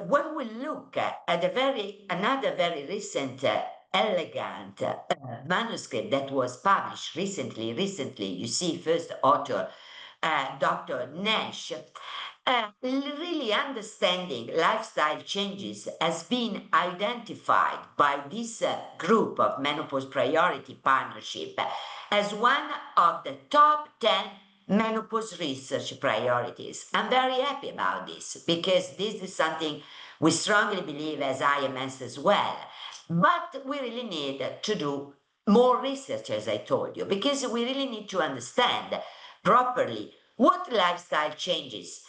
when we look at another very recent elegant manuscript that was published recently, you see first author Dr. Nash, really understanding lifestyle changes has been identified by this group of Menopause Priority Partnership as one of the top 10 menopause research priorities. I'm very happy about this because this is something we strongly believe as IMS as well. But we really need to do more research, as I told you, because we really need to understand properly what lifestyle changes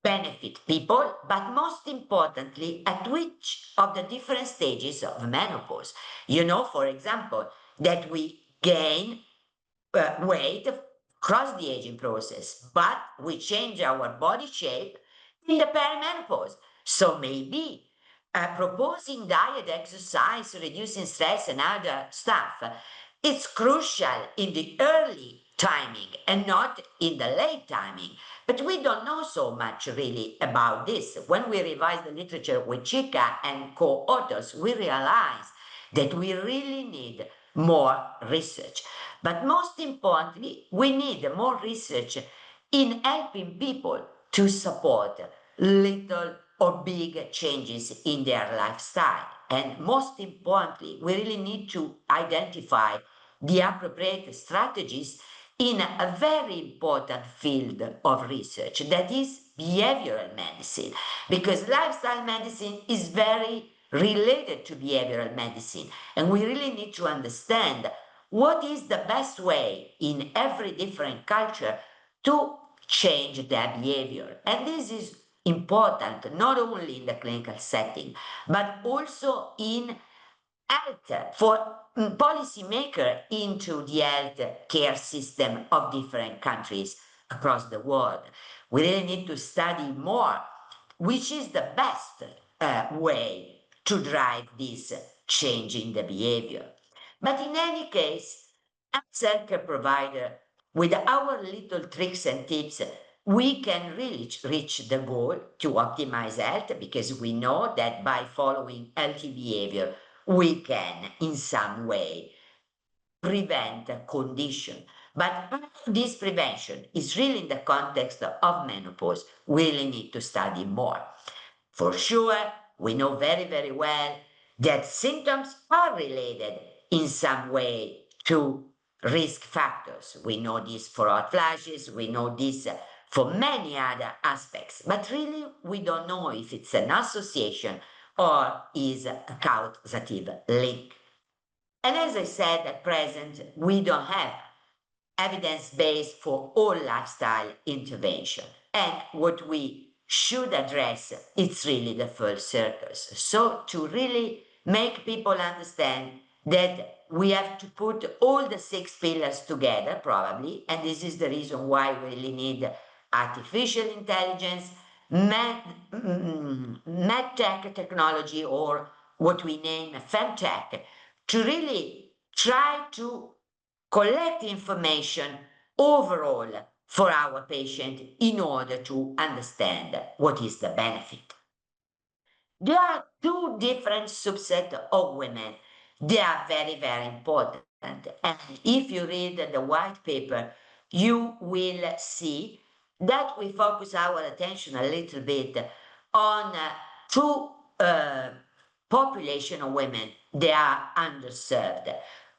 benefit people, but most importantly, at which of the different stages of menopause. You know, for example, that we gain weight across the aging process, but we change our body shape in the perimenopause. So maybe proposing diet, exercise, reducing stress and other stuff, it's crucial in the early timing and not in the late timing. But we don't know so much really about this. When we revised the literature with Chika and co-authors, we realized that we really need more research. But most importantly, we need more research in helping people to support little or big changes in their lifestyle. And most importantly, we really need to identify the appropriate strategies in a very important field of research, that is behavioral medicine, because lifestyle medicine is very related to behavioral medicine, and we really need to understand what is the best way in every different culture to change their behavior. And this is important not only in the clinical setting, but also in health for policymaker into the health care system of different countries across the world. We really need to study more which is the best way to drive this change in the behavior. But in any case, as healthcare provider, with our little tricks and tips, we can really reach the goal to optimize health, because we know that by following healthy behavior, we can in some way prevent a condition. But this prevention is really in the context of menopause. We really need to study more. For sure, we know very, very well that symptoms are related in some way to risk factors. We know this for hot flashes, we know this for many other aspects, but really we don't know if it's an association or is a causative link. And as I said, at present, we don't have evidence-based for all lifestyle intervention. And what we should address, it's really the full circles. So to really make people understand that we have to put all the 6 pillars together, probably, and this is the reason why we really need artificial intelligence, medtech technology, or what we name femtech, to really try to collect information overall for our patient in order to understand what is the benefit. There are 2 different subsets of women. They are very, very important. And if you read the white paper, you will see that we focus our attention a little bit on 2 population of women. They are underserved.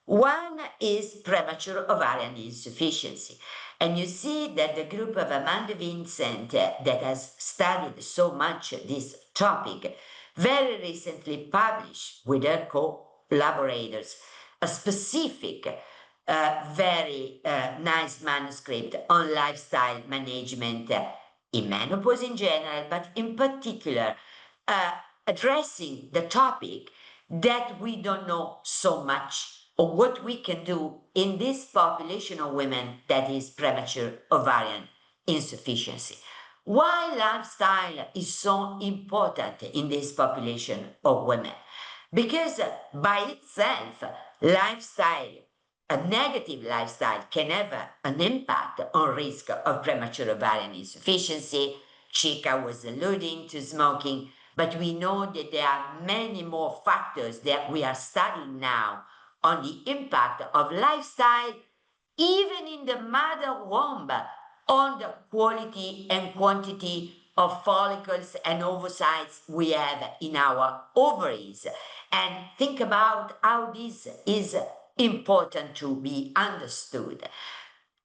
One is premature ovarian insufficiency. And you see that the group of Amanda Vincent that has studied so much this topic very recently published with her collaborators a specific, very nice manuscript on lifestyle management in menopause in general, but in particular addressing the topic that we don't know so much of what we can do in this population of women that is premature ovarian insufficiency. Why lifestyle is so important in this population of women? Because by itself, lifestyle, a negative lifestyle can have an impact on risk of premature ovarian insufficiency. Chika was alluding to smoking, but we know that there are many more factors that we are studying now on the impact of lifestyle, even in the mother womb, on the quality and quantity of follicles and ovocytes we have in our ovaries. And think about how this is important to be understood.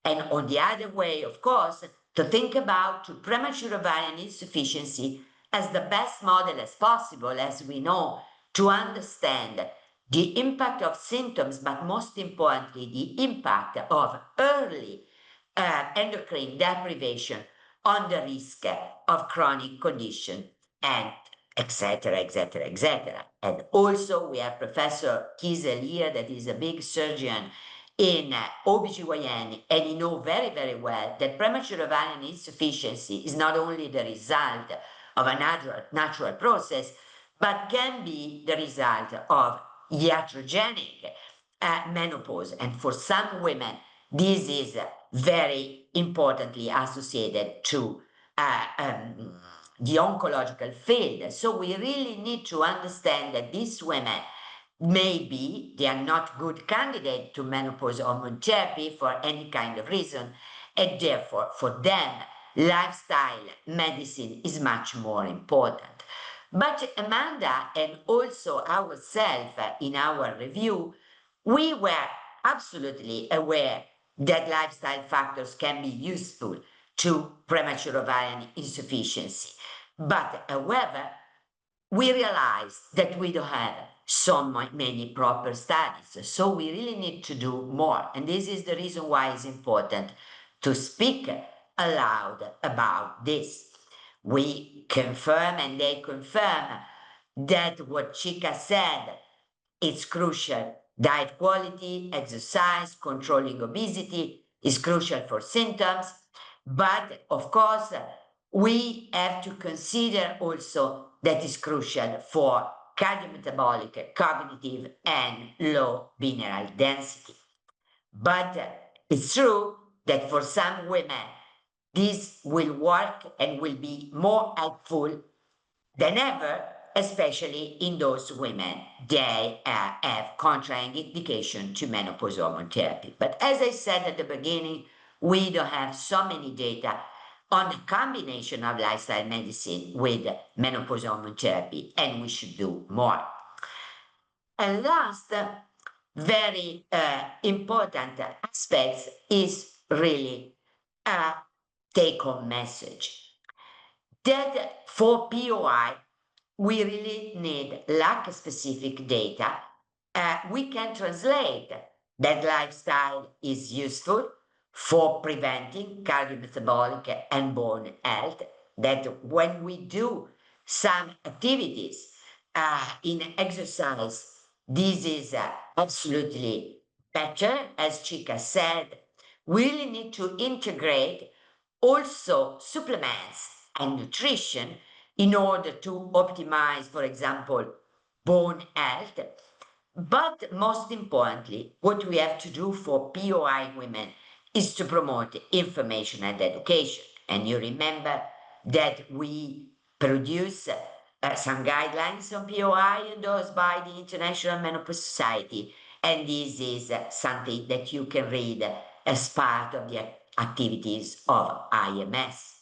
And on the other way, of course, to think about premature ovarian insufficiency as the best model as possible, as we know, to understand the impact of symptoms, but most importantly, the impact of early endocrine deprivation on the risk of chronic condition, and etc., etc., etc. And also we have Professor Kiesel here, that is a big surgeon in OBGYN, and he knows very, very well that premature ovarian insufficiency is not only the result of a natural process, but can be the result of iatrogenic menopause. And for some women, this is very importantly associated to the oncological field. So we really need to understand that these women, maybe they are not good candidates to menopause hormone therapy for any kind of reason, and therefore for them, lifestyle medicine is much more important. But Amanda and also ourselves in our review, we were absolutely aware that lifestyle factors can be useful to premature ovarian insufficiency. But however, we realize that we don't have so many proper studies. So we really need to do more. And this is the reason why it's important to speak aloud about this. We confirm, and they confirm, that what Chika said is crucial. Diet quality, exercise, controlling obesity is crucial for symptoms. But of course, we have to consider also that is crucial for cardiometabolic, cognitive, and low mineral density. But it's true that for some women, this will work and will be more helpful than ever, especially in those women they have contraindication to menopause hormone therapy. But as I said at the beginning, we don't have so many data on the combination of lifestyle medicine with menopause hormone therapy, and we should do more. And last, very important aspect is really a take-home message that for POI, we really need lack-specific data. We can translate that lifestyle is useful for preventing cardiometabolic and bone health, that when we do some activities in exercise, this is absolutely better, as Chika said. We really need to integrate also supplements and nutrition in order to optimize, for example, bone health. But most importantly, what we have to do for POI women is to promote information and education. And you remember that we produce some guidelines on POI endorsed by the International Menopause Society. And this is something that you can read as part of the activities of IMS.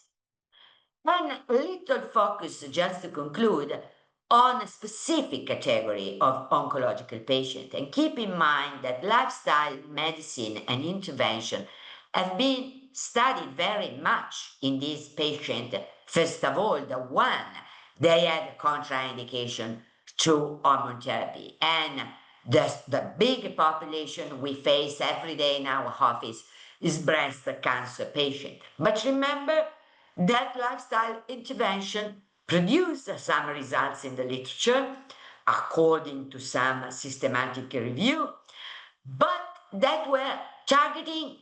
And a little focus, just to conclude, on a specific category of oncological patient. And keep in mind that lifestyle medicine and intervention have been studied very much in this patient. First of all, the one, they had contraindication to hormone therapy. And the big population we face every day in our office is breast cancer patient. But remember that lifestyle intervention produced some results in the literature according to some systematic review. but that were targeting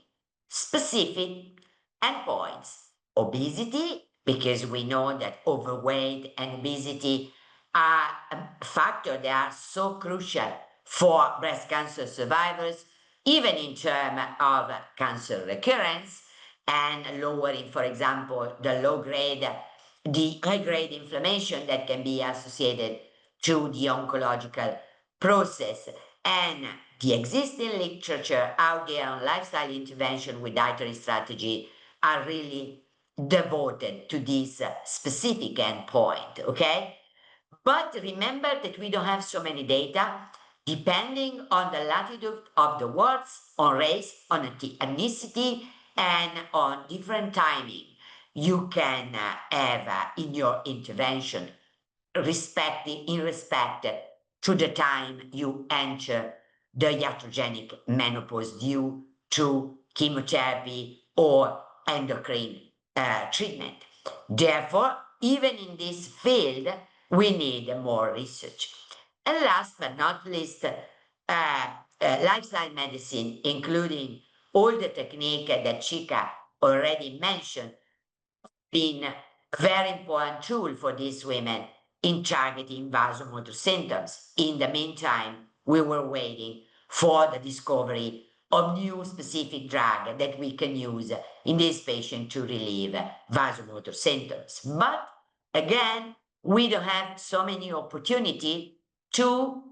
specific endpoints. Obesity, because we know that overweight and obesity are a factor that are so crucial for breast cancer survivors, even in terms of cancer recurrence and lowering, for example, the high-grade inflammation that can be associated to the oncological process. And the existing literature out there on lifestyle intervention with dietary strategy are really devoted to this specific endpoint, okay? But remember that we don't have so many data. Depending on the latitude of the words, on race, on ethnicity, and on different timing, you can have in your intervention in respect to the time you enter the iatrogenic menopause due to chemotherapy or endocrine treatment. Therefore, even in this field, we need more research. And last but not least, lifestyle medicine, including all the technique that Chika already mentioned, been a very important tool for these women in targeting vasomotor symptoms. In the meantime, we were waiting for the discovery of new specific drug that we can use in this patient to relieve vasomotor symptoms. But again, we don't have so many opportunity to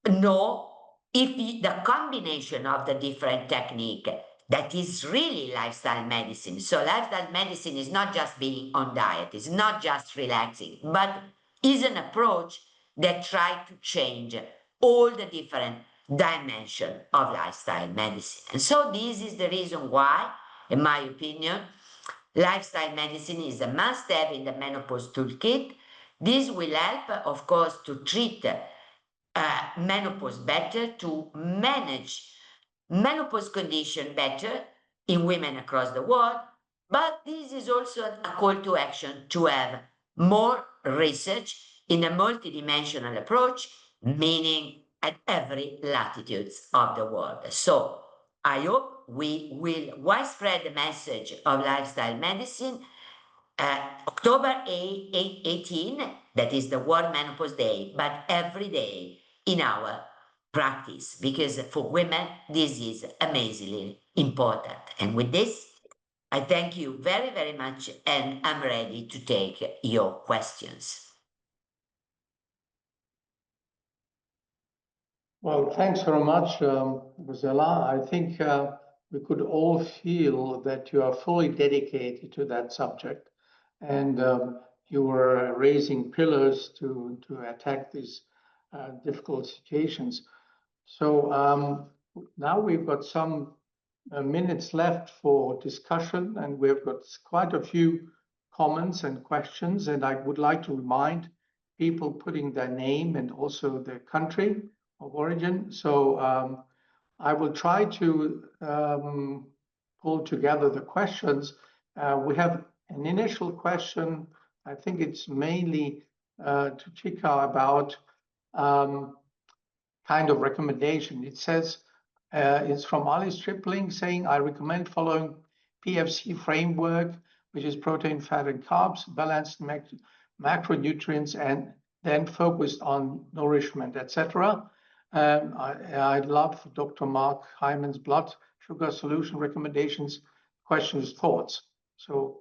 know if the combination of the different technique that is really lifestyle medicine. So lifestyle medicine is not just being on diet, it's not just relaxing, but is an approach that tries to change all the different dimensions of lifestyle medicine. And so this is the reason why, in my opinion, lifestyle medicine is a must-have in the menopause toolkit. This will help, of course, to treat menopause better, to manage menopause condition better in women across the world, but this is also a call to action to have more research in a multidimensional approach, meaning at every latitudes of the world. So I hope we will widespread the message of lifestyle medicine. October 18, that is the World Menopause Day, but every day in our practice, because for women, this is amazingly important. And with this, I thank you very, very much, and I'm ready to take your questions. Well, thanks very much, Rossella. I think we could all feel that you are fully dedicated to that subject, and you were raising pillars to attack these difficult situations. So now we've got some minutes left for discussion, and we've got quite a few comments and questions, and I would like to remind people putting their name and also their country of origin. So I will try to pull together the questions. We have an initial question. I think it's mainly to Chika about kind of recommendation. It says, it's from Ali Stripling saying, I recommend following PFC framework, which is protein, fat, and carbs, balanced macronutrients, and then focused on nourishment, etc. I'd love Dr. Mark Hyman's blood sugar solution recommendations, questions, thoughts. So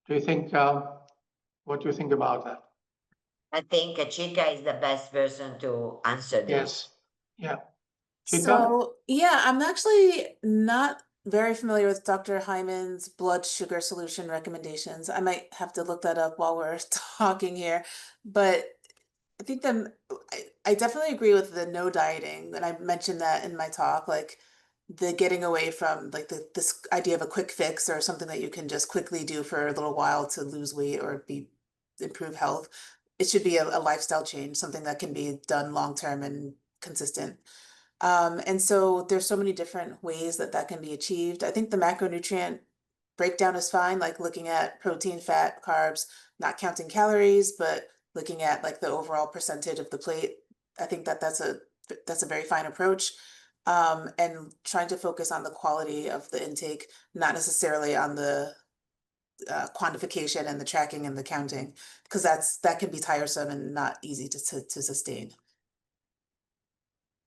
do you think, what do you think about that? I think Chika is the best person to answer this. Yes, yeah. Chika? So, yeah, I'm actually not very familiar with Dr. Hyman's blood sugar solution recommendations. I might have to look that up while we're talking here, but I think I definitely agree with the no dieting, and I mentioned that in my talk, like the getting away from like this idea of a quick fix or something that you can just quickly do for a little while to lose weight or improve health. It should be a lifestyle change, something that can be done long term and consistent. And so there's so many different ways that can be achieved. I think the macronutrient breakdown is fine, like looking at protein, fat, carbs, not counting calories, but looking at like the overall percentage of the plate. I think that's a very fine approach. and trying to focus on the quality of the intake, not necessarily on the quantification and the tracking and the counting, because that can be tiresome and not easy to sustain.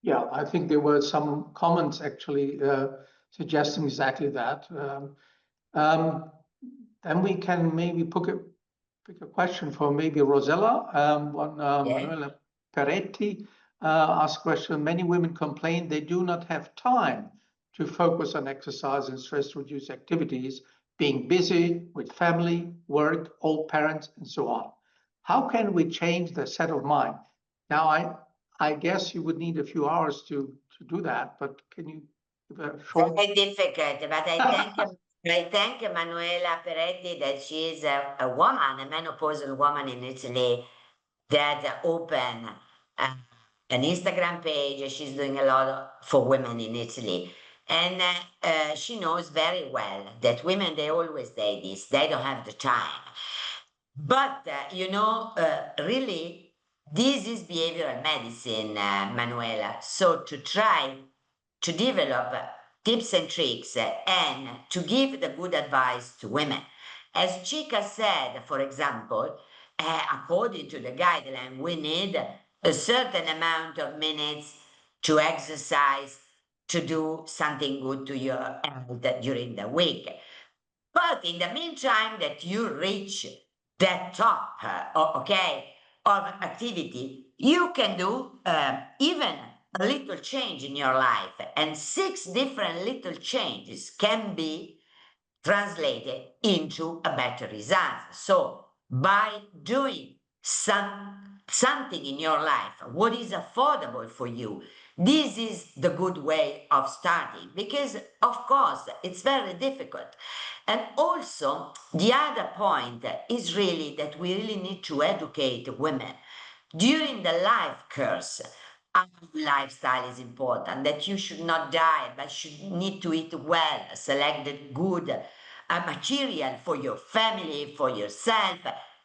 Yeah, I think there were some comments actually suggesting exactly that. Then we can maybe pick a question for maybe Rossella. Manuela Peretti asked a question. Many women complain they do not have time to focus on exercise and stress-reduced activities, being busy with family, work, old parents, and so on. How can we change their set of mind? Now, I guess you would need a few hours to do that, but can you give a short? Very difficult, but I thank Emanuela Peretti that she is a woman, a menopausal woman in Italy that opened an Instagram page. She's doing a lot for women in Italy. And she knows very well that women, they always say this, they don't have the time. But, really, this is behavioral medicine, Manuela. So to try to develop tips and tricks and to give the good advice to women. As Chika said, for example, according to the guideline, we need a certain amount of minutes to exercise, to do something good to your health during the week. But in the meantime that you reach that top, of activity, you can do even a little change in your life, and 6 different little changes can be translated into a better result. So by doing something in your life, what is affordable for you, this is the good way of starting, because of course it's very difficult. And also the other point is really that we really need to educate women during the life course. Our lifestyle is important, that you should not diet, but should need to eat well, select the good material for your family, for yourself.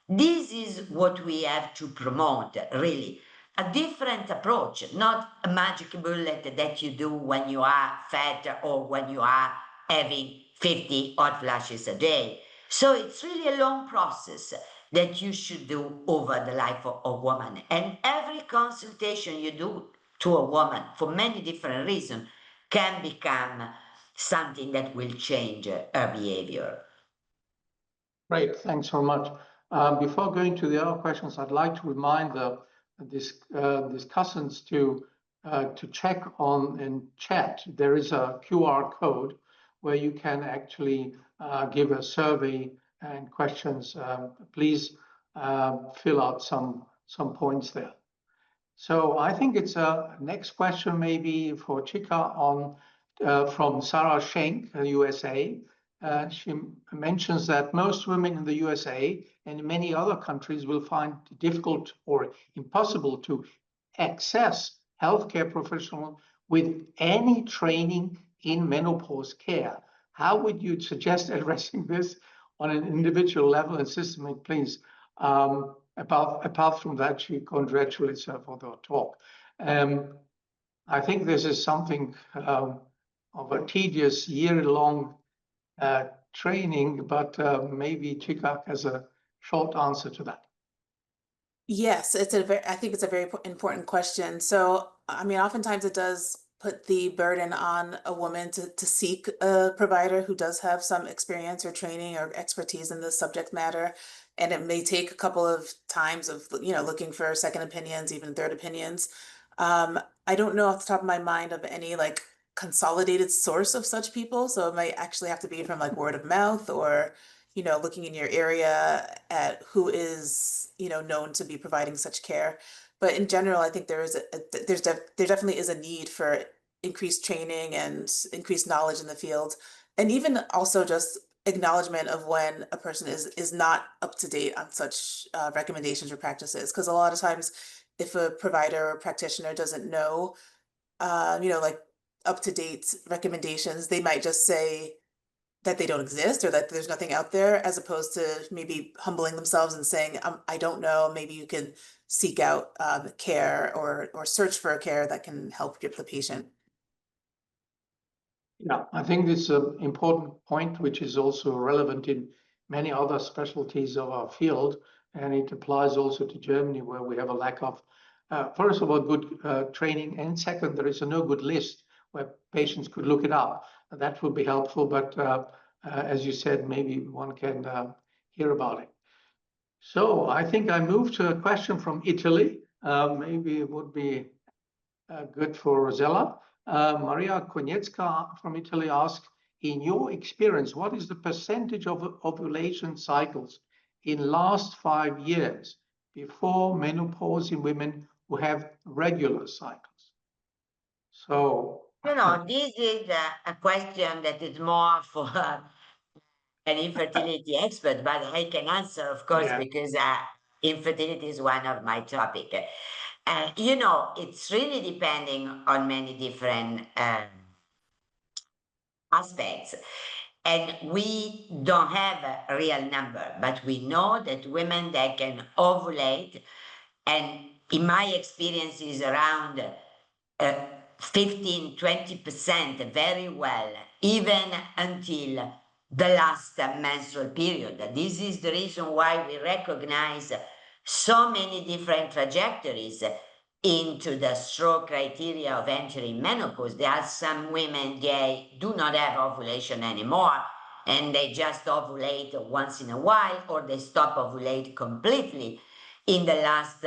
This is what we have to promote, really. A different approach, not a magic bullet that you do when you are fat or when you are having 50 hot flashes a day. So it's really a long process that you should do over the life of a woman. And every consultation you do to a woman, for many different reasons, can become something that will change her behavior. Great, thanks so much. Before going to the other questions, I'd like to remind the discussants to check on in chat. There is a QR code where you can actually give a survey and questions. Please fill out some points there. So I think it's a next question maybe for Chika on from Sarah Schenk, USA. She mentions that most women in the USA and in many other countries will find it difficult or impossible to access healthcare professionals with any training in menopause care. How would you suggest addressing this on an individual level and systemic, please? Apart from that, she congratulates her for the talk. I think this is something of a tedious year-long training, but maybe Chika has a short answer to that. Yes, I think it's a very important question. So, I mean, oftentimes it does put the burden on a woman to seek a provider who does have some experience or training or expertise in the subject matter. And it may take a couple of times of, looking for second opinions, even third opinions. I don't know off the top of my mind of any like consolidated source of such people. So it might actually have to be from like word of mouth or, looking in your area at who is, known to be providing such care. But in general, I think there definitely is a need for increased training and increased knowledge in the field. And even also just acknowledgement of when a person is not up to date on such recommendations or practices. Because a lot of times if a provider or practitioner doesn't know, like up to date recommendations, they might just say that they don't exist or that there's nothing out there, as opposed to maybe humbling themselves and saying, I don't know, maybe you can seek out care or search for a care that can help the patient. Yeah, I think this is an important point, which is also relevant in many other specialties of our field, and it applies also to Germany, where we have a lack of, first of all, good training, and second, there is a no good list where patients could look it up. That would be helpful, but as you said, maybe one can hear about it. So I think I moved to a question from Italy. Maybe it would be good for Rossella. Maria Konietzka from Italy asked, in your experience, what is the percentage of ovulation cycles in last 5 years before menopause in women who have regular cycles? So, This is a question that is more for an infertility expert, but I can answer, of course, yeah, because infertility is one of my topic. It's really depending on many different aspects. And we don't have a real number, but we know that women that can ovulate, and in my experience is around 15-20% very well, even until the last menstrual period. This is the reason why we recognize so many different trajectories into the stroke criteria of entering menopause. There are some women, they do not have ovulation anymore, and they just ovulate once in a while, or they stop ovulate completely in the last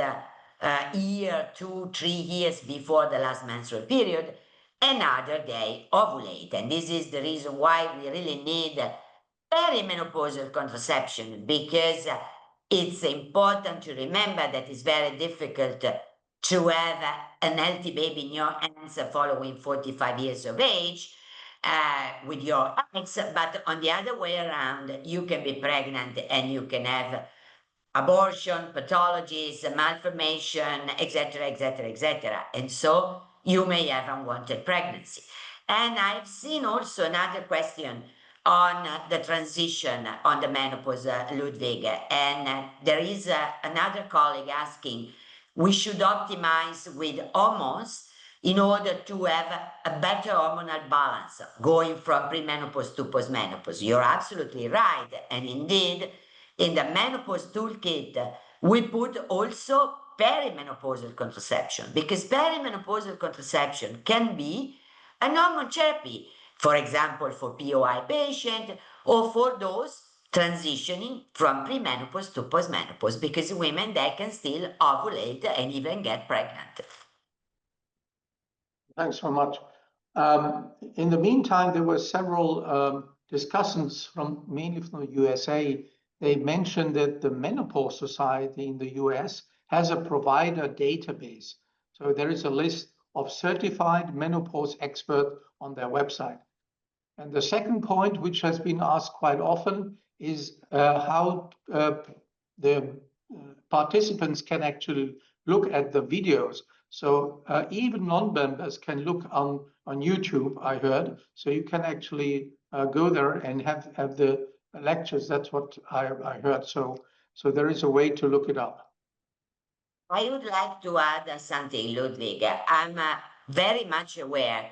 year, 2-3 years before the last menstrual period. Another they ovulate, and this is the reason why we really need perimenopausal contraception, because it's important to remember that it's very difficult to have an healthy baby in your hands following 45 years of age with your eggs, but on the other way around, you can be pregnant and you can have abortion, pathologies, malformation, etc., etc., etc. And so you may have unwanted pregnancy. And I've seen also another question on the transition on the menopause, Ludwig. And there is another colleague asking, we should optimize with hormones in order to have a better hormonal balance going from premenopause to postmenopause. You're absolutely right. And indeed, in the menopause toolkit, we put also perimenopausal contraception, because perimenopausal contraception can be a hormone therapy, for example, for POI patient or for those transitioning from premenopause to postmenopause, because women, they can still ovulate and even get pregnant. thanks so much. In the meantime, there were several discussants mainly from the USA. They mentioned that the Menopause Society in the US has a provider database. So there is a list of certified menopause experts on their website. And the second point, which has been asked quite often, is how the participants can actually look at the videos. So even non-members can look on YouTube, I heard. So you can actually go there and have the lectures. That's what I heard. So there is a way to look it up. I would like to add something, Ludwig. I'm very much aware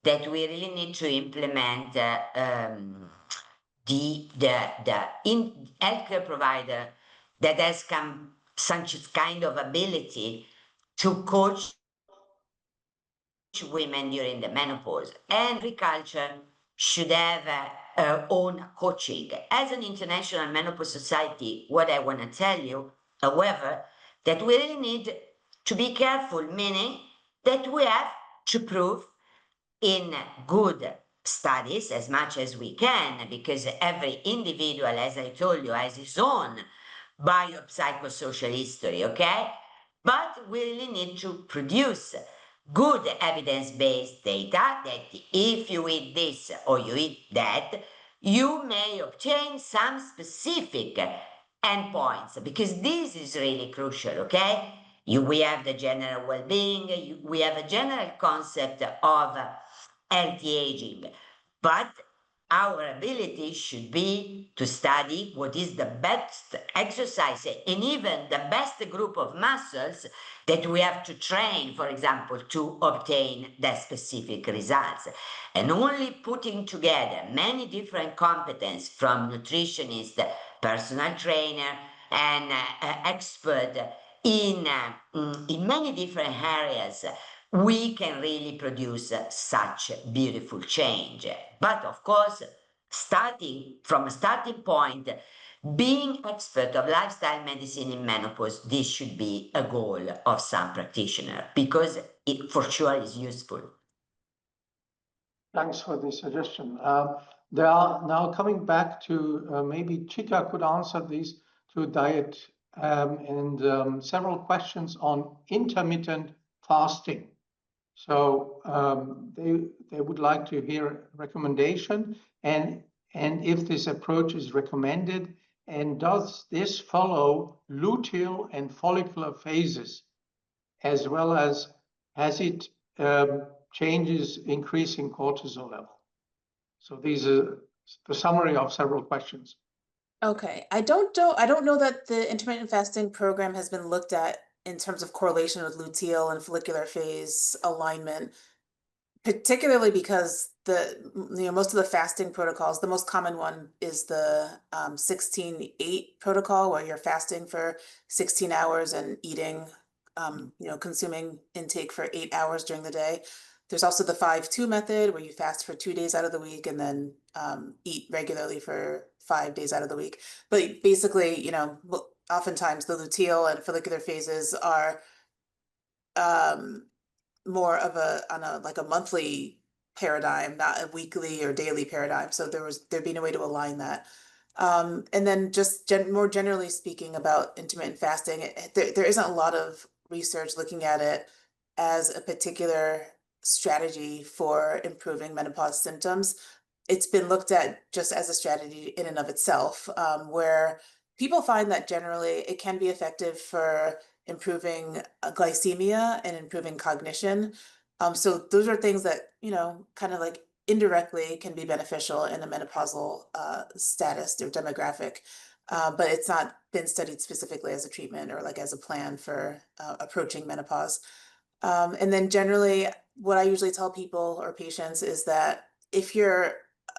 that we really need to implement the healthcare provider that has such kind of ability to coach women during the menopause. And agriculture should have her own coaching. As an international menopause society, what I want to tell you, however, that we really need to be careful, meaning that we have to prove in good studies as much as we can, because every individual, as I told you, has his own biopsychosocial history, okay? But we really need to produce good evidence-based data that if you eat this or you eat that, you may obtain some specific endpoints, because this is really crucial, okay? We have the general well-being, we have a general concept of healthy aging, but our ability should be to study what is the best exercise and even the best group of muscles that we have to train, for example, to obtain the specific results. And only putting together many different competencies from nutritionist, personal trainer, and expert in many different areas, we can really produce such beautiful change. But of course, starting from a starting point, being expert of lifestyle medicine in menopause, this should be a goal of some practitioner because it for sure is useful. Thanks for the suggestion. There are now coming back to maybe Chika could answer these to diet and several questions on intermittent fasting. So they would like to hear recommendation and if this approach is recommended, and does this follow luteal and follicular phases, as well as has it changes increasing cortisol level? So these are the summary of several questions. Okay, I don't know that the intermittent fasting program has been looked at in terms of correlation with luteal and follicular phase alignment, particularly because most of the fasting protocols, the most common one is the 16-8 protocol, where you're fasting for 16 hours and eating, consuming intake for 8 hours during the day. There's also the 5-2 method, where you fast for 2 days out of the week and then eat regularly for 5 days out of the week. But basically, oftentimes the luteal and follicular phases are more of a monthly paradigm, not a weekly or daily paradigm. So there'd be no way to align that. And then just more generally speaking about intermittent fasting, there isn't a lot of research looking at it as a particular strategy for improving menopause symptoms. It's been looked at just as a strategy in and of itself, where people find that generally it can be effective for improving glycemia and improving cognition. So those are things that, kind of like indirectly can be beneficial in a menopausal status or demographic. But it's not been studied specifically as a treatment or like as a plan for approaching menopause. And then generally, what I usually tell people or patients is that if you're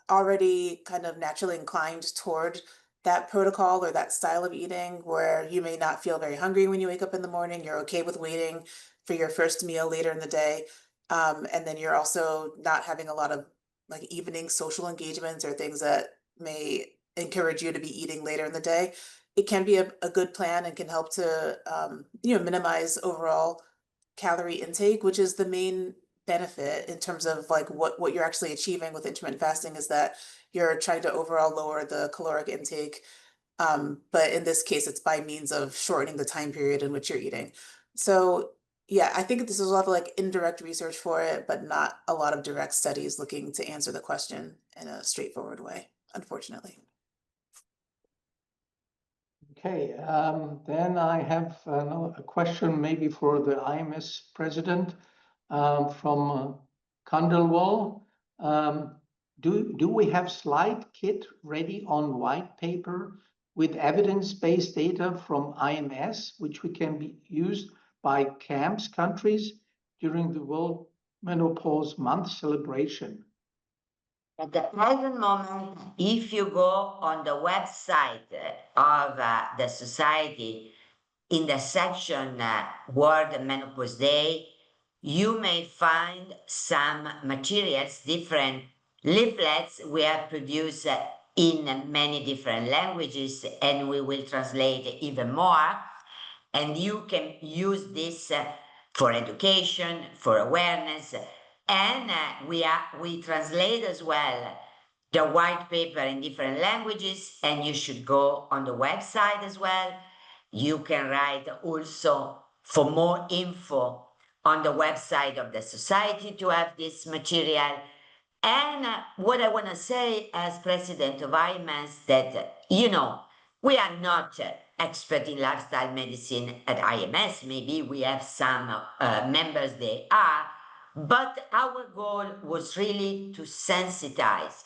already kind of naturally inclined toward that protocol or that style of eating, where you may not feel very hungry when you wake up in the morning, you're okay with waiting for your first meal later in the day, and then you're also not having a lot of like evening social engagements or things that may encourage you to be eating later in the day, it can be a good plan and can help to minimize overall calorie intake, which is the main benefit in terms of like what you're actually achieving with intermittent fasting, is that you're trying to overall lower the caloric intake. But in this case, it's by means of shortening the time period in which you're eating. So yeah, I think this is a lot of like indirect research for it, but not a lot of direct studies looking to answer the question in a straightforward way, unfortunately. Okay, then I have a question maybe for the IMS president from Kandelwal. Do we have slide kit ready on white paper with evidence-based data from IMS, which we can be used by camps countries during the World Menopause Month celebration? At the present moment, if you go on the website of the society, in the section World Menopause Day, you may find some materials, different leaflets we have produced in many different languages, and we will translate even more. And you can use this for education, for awareness, and we translate as well the white paper in different languages, and you should go on the website as well. You can write also for more info on the website of the society to have this material. And what I want to say as president of IMS that, we are not expert in lifestyle medicine at IMS. Maybe we have some members they are, but our goal was really to sensitize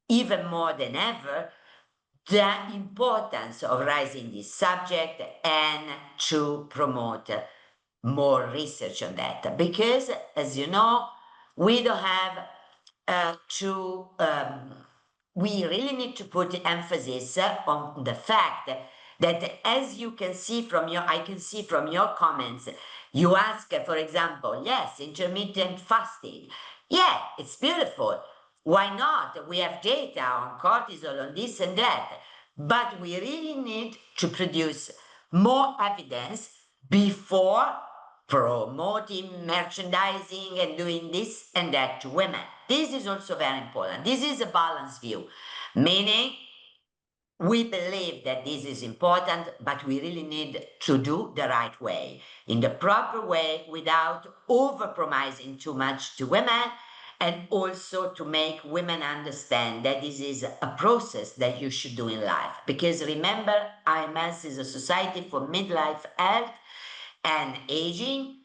even more than ever, the importance of raising this subject and to promote more research on that. Because, as you know, we don't have we really need to put emphasis on the fact that, as you can see from I can see from your comments, you ask, for example, yes, intermittent fasting. Yeah, it's beautiful. Why not? We have data on cortisol, on this and that, but we really need to produce more evidence before promoting, merchandising, and doing this and that to women. This is also very important. This is a balanced view, meaning we believe that this is important, but we really need to do the right way, in the proper way, without over-promising too much to women, and also to make women understand that this is a process that you should do in life. Because remember, IMS is a society for midlife health and aging,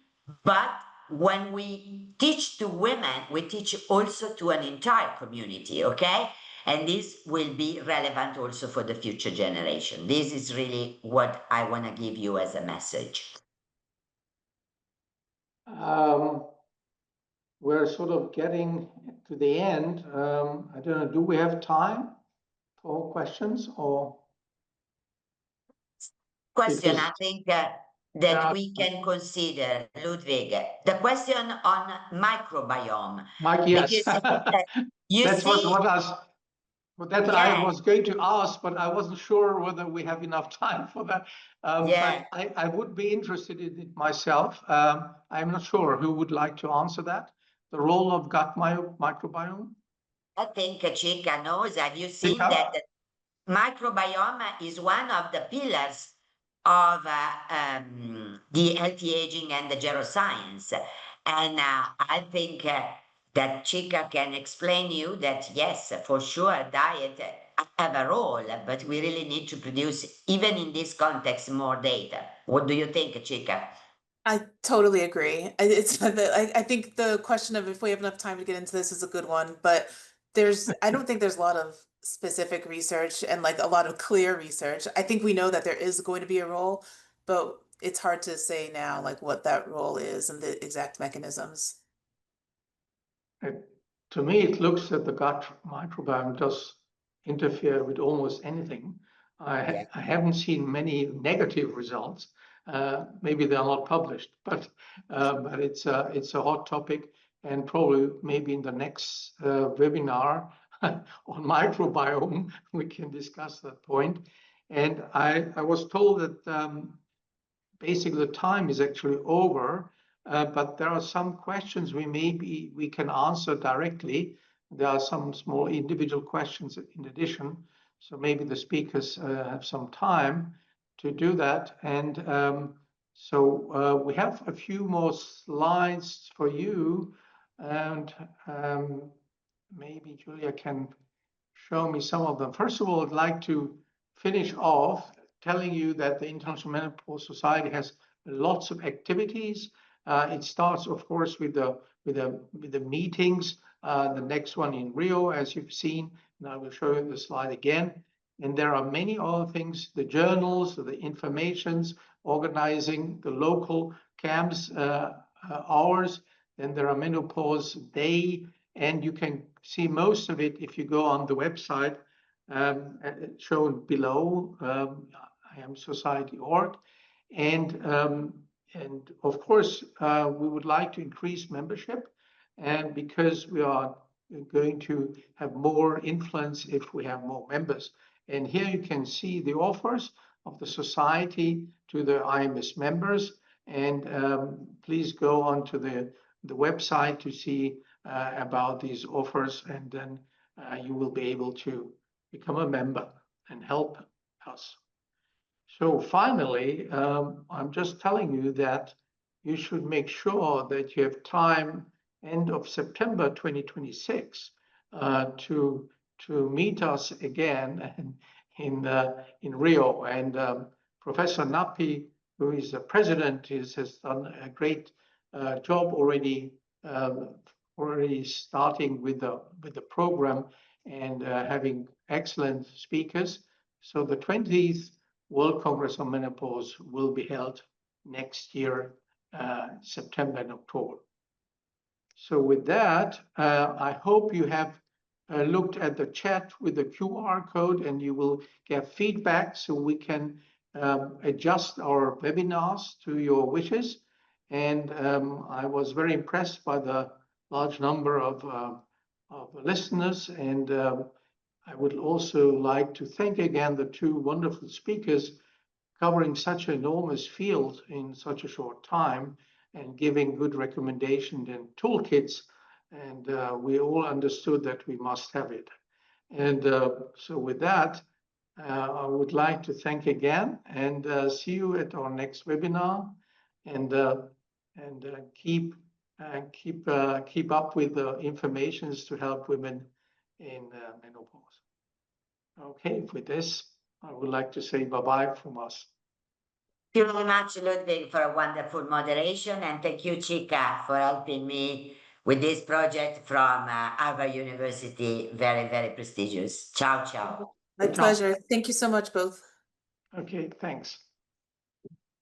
but when we teach to women, we teach also to an entire community, okay? And this will be relevant also for the future generation. This is really what I want to give you as a message. We're sort of getting to the end. I don't know, do we have time for questions or? Question, Because I think that we can consider, Ludwig, the question on microbiome. Mike, yes. Because, you That's see, what I was going to ask, but I wasn't sure whether we have enough time for that. But I would be interested in it myself. I'm not sure who would like to answer that. The role of gut microbiome? I think Chika knows. Have you seen Chika? that microbiome is one of the pillars of the healthy aging and the geroscience? And I think that Chika can explain you that, yes, for sure, diet have a role, but we really need to produce, even in this context, more data. What do you think, Chika? I totally agree. I think the question of if we have enough time to get into this is a good one, but I don't think there's a lot of specific research and like a lot of clear research. I think we know that there is going to be a role, but it's hard to say now like what that role is and the exact mechanisms. To me, it looks that the gut microbiome does interfere with almost anything. I haven't seen many negative results. Maybe they're not published, but it's a hot topic, and probably maybe in the next webinar on microbiome we can discuss that point. And I was told that basically the time is actually over. But there are some questions we can answer directly. There are some small individual questions in addition. So maybe the speakers have some time to do that. And so we have a few more slides for you. And maybe Julia can show me some of them. First of all, I'd like to finish off telling you that the International Menopause Society has lots of activities. It starts, of course, with the meetings. The next one in Rio, as you've seen, and I will show you the slide again. And there are many other things: the journals, the informations, organizing the local camps, hours. Then there are Menopause Day, and you can see most of it if you go on the website shown below, imsociety.org. And of course, we would like to increase membership, and because we are going to have more influence if we have more members. And here you can see the offers of the society to the IMS members. And please go onto the website to see about these offers, and then you will be able to become a member and help us. So finally, I'm just telling you that you should make sure that you have time end of September 2026 to meet us again in Rio. And Professor Nappi, who is the president, has done a great job already starting with the program. and having excellent speakers. So the 20th World Congress on Menopause will be held next year, September and October. So with that, I hope you have looked at the chat with the QR code and you will get feedback so we can adjust our webinars to your wishes. And I was very impressed by the large number of listeners. And I would also like to thank again the two wonderful speakers covering such an enormous field in such a short time and giving good recommendations and toolkits. And we all understood that we must have it. And so with that, I would like to thank again and see you at our next webinar. And keep up with the informations to help women in menopause. Okay, with this, I would like to say bye-bye from us. Thank you very much, Ludwig, for a wonderful moderation, and thank you, Chika, for helping me with this project from Harvard University. Very, very prestigious. Ciao, ciao. My pleasure. Thank you so much, both. Okay, thanks.